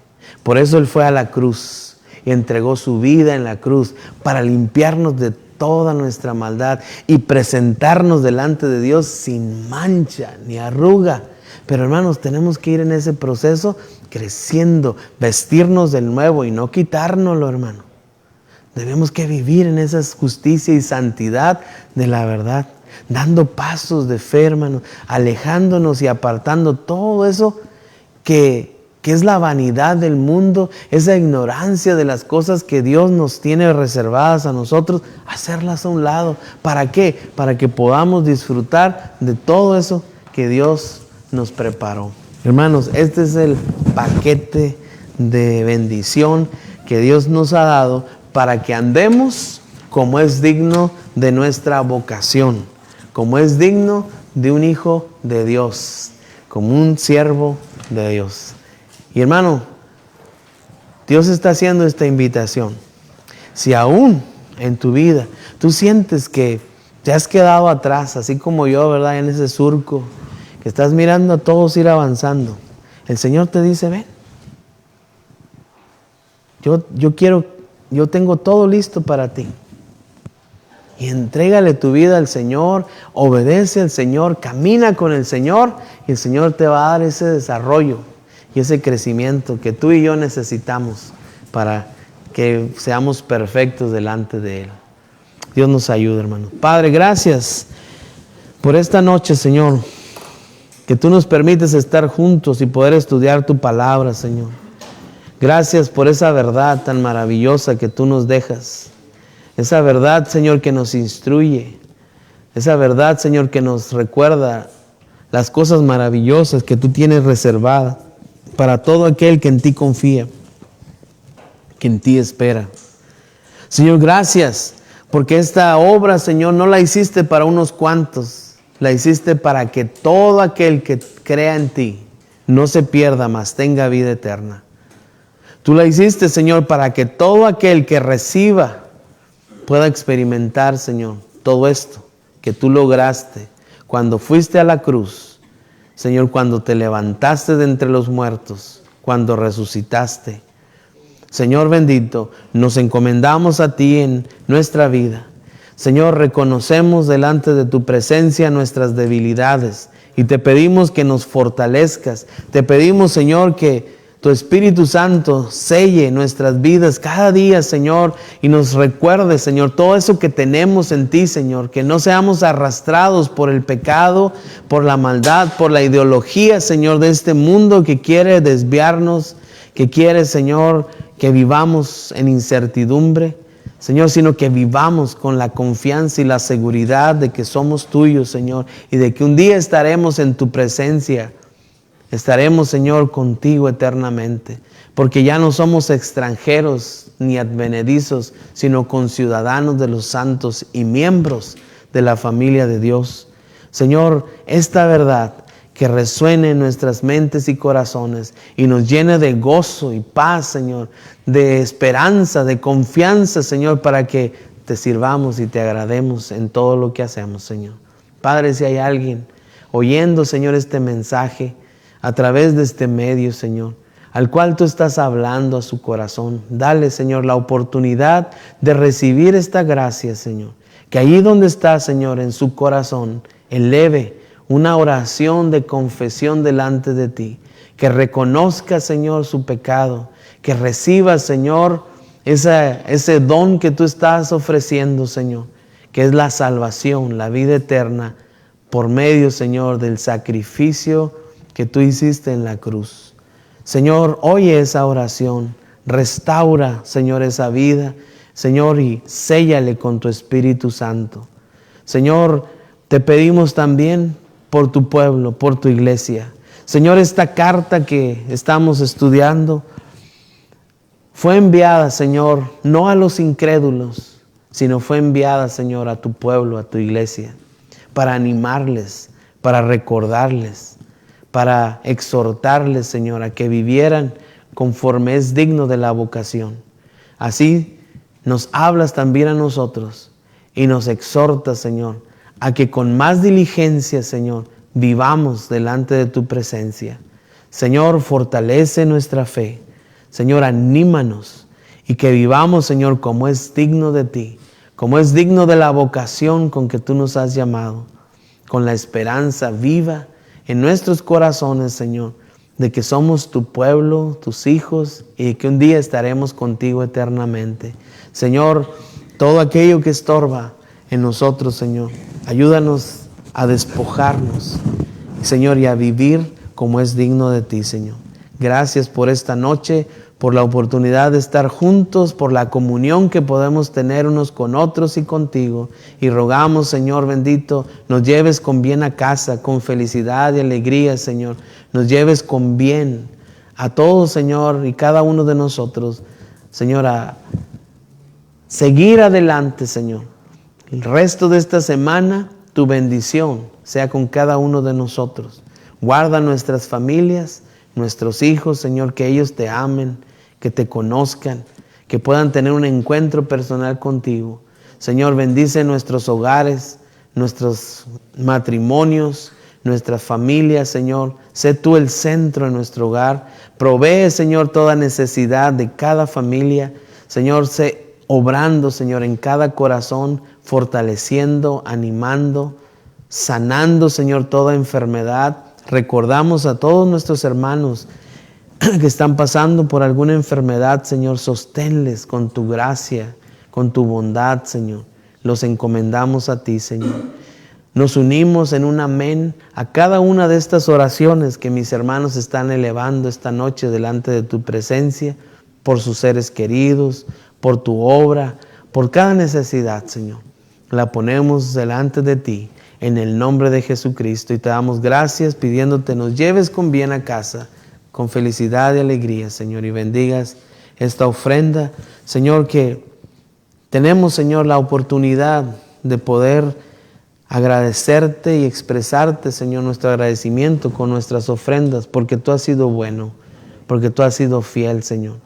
Por eso Él fue a la cruz y entregó su vida en la cruz para limpiarnos de toda nuestra maldad y presentarnos delante de Dios sin mancha ni arruga. Pero, hermanos, tenemos que ir en ese proceso creciendo, vestirnos del nuevo y no quitárnoslo, hermano. Debemos que vivir en esa justicia y santidad de la verdad, dando pasos de fe, hermano, alejándonos y apartando todo eso que es la vanidad del mundo, esa ignorancia de las cosas que Dios nos tiene reservadas a nosotros, hacerlas a un lado. ¿Para qué? Para que podamos disfrutar de todo eso que Dios nos preparó. Hermanos, este es el paquete de bendición que Dios nos ha dado para que andemos como es digno de nuestra vocación, como es digno de un hijo de Dios, como un siervo de Dios. Y hermano, Dios está haciendo esta invitación. Si aún en tu vida tú sientes que te has quedado atrás, así como yo, ¿verdad? En ese surco, que estás mirando a todos ir avanzando, el Señor te dice, ven. Yo tengo todo listo para ti. Y entrégale tu vida al Señor, obedece al Señor, camina con el Señor y el Señor te va a dar ese desarrollo y ese crecimiento que tú y yo necesitamos para que seamos perfectos delante de Él. Dios nos ayude, hermano. Padre, gracias por esta noche, Señor, que tú nos permites estar juntos y poder estudiar tu palabra, Señor. Gracias por esa verdad tan maravillosa que tú nos dejas. Esa verdad, Señor, que nos instruye. Esa verdad, Señor, que nos recuerda las cosas maravillosas que tú tienes reservadas para todo aquel que en ti confía, que en ti espera. Señor, gracias, porque esta obra, Señor, no la hiciste para unos cuantos. La hiciste para que todo aquel que crea en ti no se pierda, mas tenga vida eterna. Tú la hiciste, Señor, para que todo aquel que reciba pueda experimentar, Señor, todo esto que tú lograste cuando fuiste a la cruz, Señor, cuando te levantaste de entre los muertos, cuando resucitaste. Señor bendito, nos encomendamos a ti en nuestra vida. Señor, reconocemos delante de tu presencia nuestras debilidades y te pedimos que nos fortalezcas. Te pedimos, Señor, que tu Espíritu Santo selle nuestras vidas cada día, Señor, y nos recuerde, Señor, todo eso que tenemos en ti, Señor, que no seamos arrastrados por el pecado, por la maldad, por la ideología, Señor, de este mundo que quiere desviarnos, que quiere, Señor, que vivamos en incertidumbre, Señor, sino que vivamos con la confianza y la seguridad de que somos tuyos, Señor, y de que un día estaremos en tu presencia Estaremos, Señor, contigo eternamente, porque ya no somos extranjeros ni advenedizos, sino conciudadanos de los santos y miembros de la familia de Dios. Señor, esta verdad que resuene en nuestras mentes y corazones y nos llene de gozo y paz, Señor, de esperanza, de confianza, Señor, para que te sirvamos y te agrademos en todo lo que hacemos, Señor. Padre, si hay alguien oyendo, Señor, este mensaje a través de este medio, Señor, al cual tú estás hablando a su corazón, dale, Señor, la oportunidad de recibir esta gracia, Señor. Que allí donde está, Señor, en su corazón, eleve una oración de confesión delante de ti. Que reconozca, Señor, su pecado. Que reciba, Señor, ese don que tú estás ofreciendo, Señor. Que es la salvación, la vida eterna, por medio, Señor, del sacrificio que tú hiciste en la cruz. Señor, oye esa oración. Restaura, Señor, esa vida. Señor, y séllale con tu Espíritu Santo. Señor, te pedimos también por tu pueblo, por tu iglesia. Señor, esta carta que estamos estudiando fue enviada, Señor, no a los incrédulos, sino fue enviada, Señor, a tu pueblo, a tu iglesia, para animarles, para recordarles, para exhortarles, Señor, a que vivieran conforme es digno de la vocación. Así nos hablas también a nosotros y nos exhortas, Señor, a que con más diligencia, Señor, vivamos delante de tu presencia. Señor, fortalece nuestra fe. Señor, anímanos y que vivamos, Señor, como es digno de ti, como es digno de la vocación con que tú nos has llamado, con la esperanza viva en nuestros corazones, Señor, de que somos tu pueblo, tus hijos, y que un día estaremos contigo eternamente. Señor, todo aquello que estorba en nosotros, Señor, ayúdanos a despojarnos, Señor, y a vivir como es digno de ti, Señor. Gracias por esta noche, por la oportunidad de estar juntos, por la comunión que podemos tener unos con otros y contigo. Y rogamos, Señor bendito, nos lleves con bien a casa, con felicidad y alegría, Señor. Nos lleves con bien a todos, Señor, y cada uno de nosotros, Señor, a seguir adelante, Señor. El resto de esta semana, tu bendición sea con cada uno de nosotros. Guarda nuestras familias, nuestros hijos, Señor, que ellos te amen, que te conozcan, que puedan tener un encuentro personal contigo. Señor, bendice nuestros hogares, nuestros matrimonios, nuestras familias, Señor. Sé tú el centro de nuestro hogar. Provee, Señor, toda necesidad de cada familia. Señor, sé obrando, Señor, en cada corazón, fortaleciendo, animando, sanando, Señor, toda enfermedad. Recordamos a todos nuestros hermanos que están pasando por alguna enfermedad, Señor, sosténles con tu gracia, con tu bondad, Señor. Los encomendamos a ti, Señor. Nos unimos en un amén a cada una de estas oraciones que mis hermanos están elevando esta noche delante de tu presencia, por sus seres queridos, por tu obra, por cada necesidad, Señor. La ponemos delante de ti en el nombre de Jesucristo y te damos gracias pidiéndote nos lleves con bien a casa, con felicidad y alegría, Señor, y bendigas esta ofrenda, Señor, que tenemos, Señor, la oportunidad de poder agradecerte y expresarte, Señor, nuestro agradecimiento con nuestras ofrendas, porque tú has sido bueno, porque tú has sido fiel, Señor.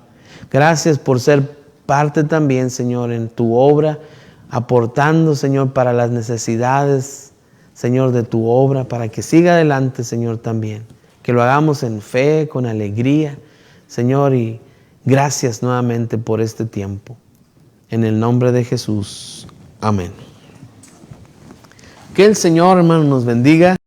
Gracias por ser parte también, Señor, en tu obra, aportando, Señor, para las necesidades, Señor, de tu obra, para que siga adelante, Señor, también. Que lo hagamos en fe, con alegría, Señor, y gracias nuevamente por este tiempo. En el nombre de Jesús. Amén. Que el Señor, hermano, nos bendiga.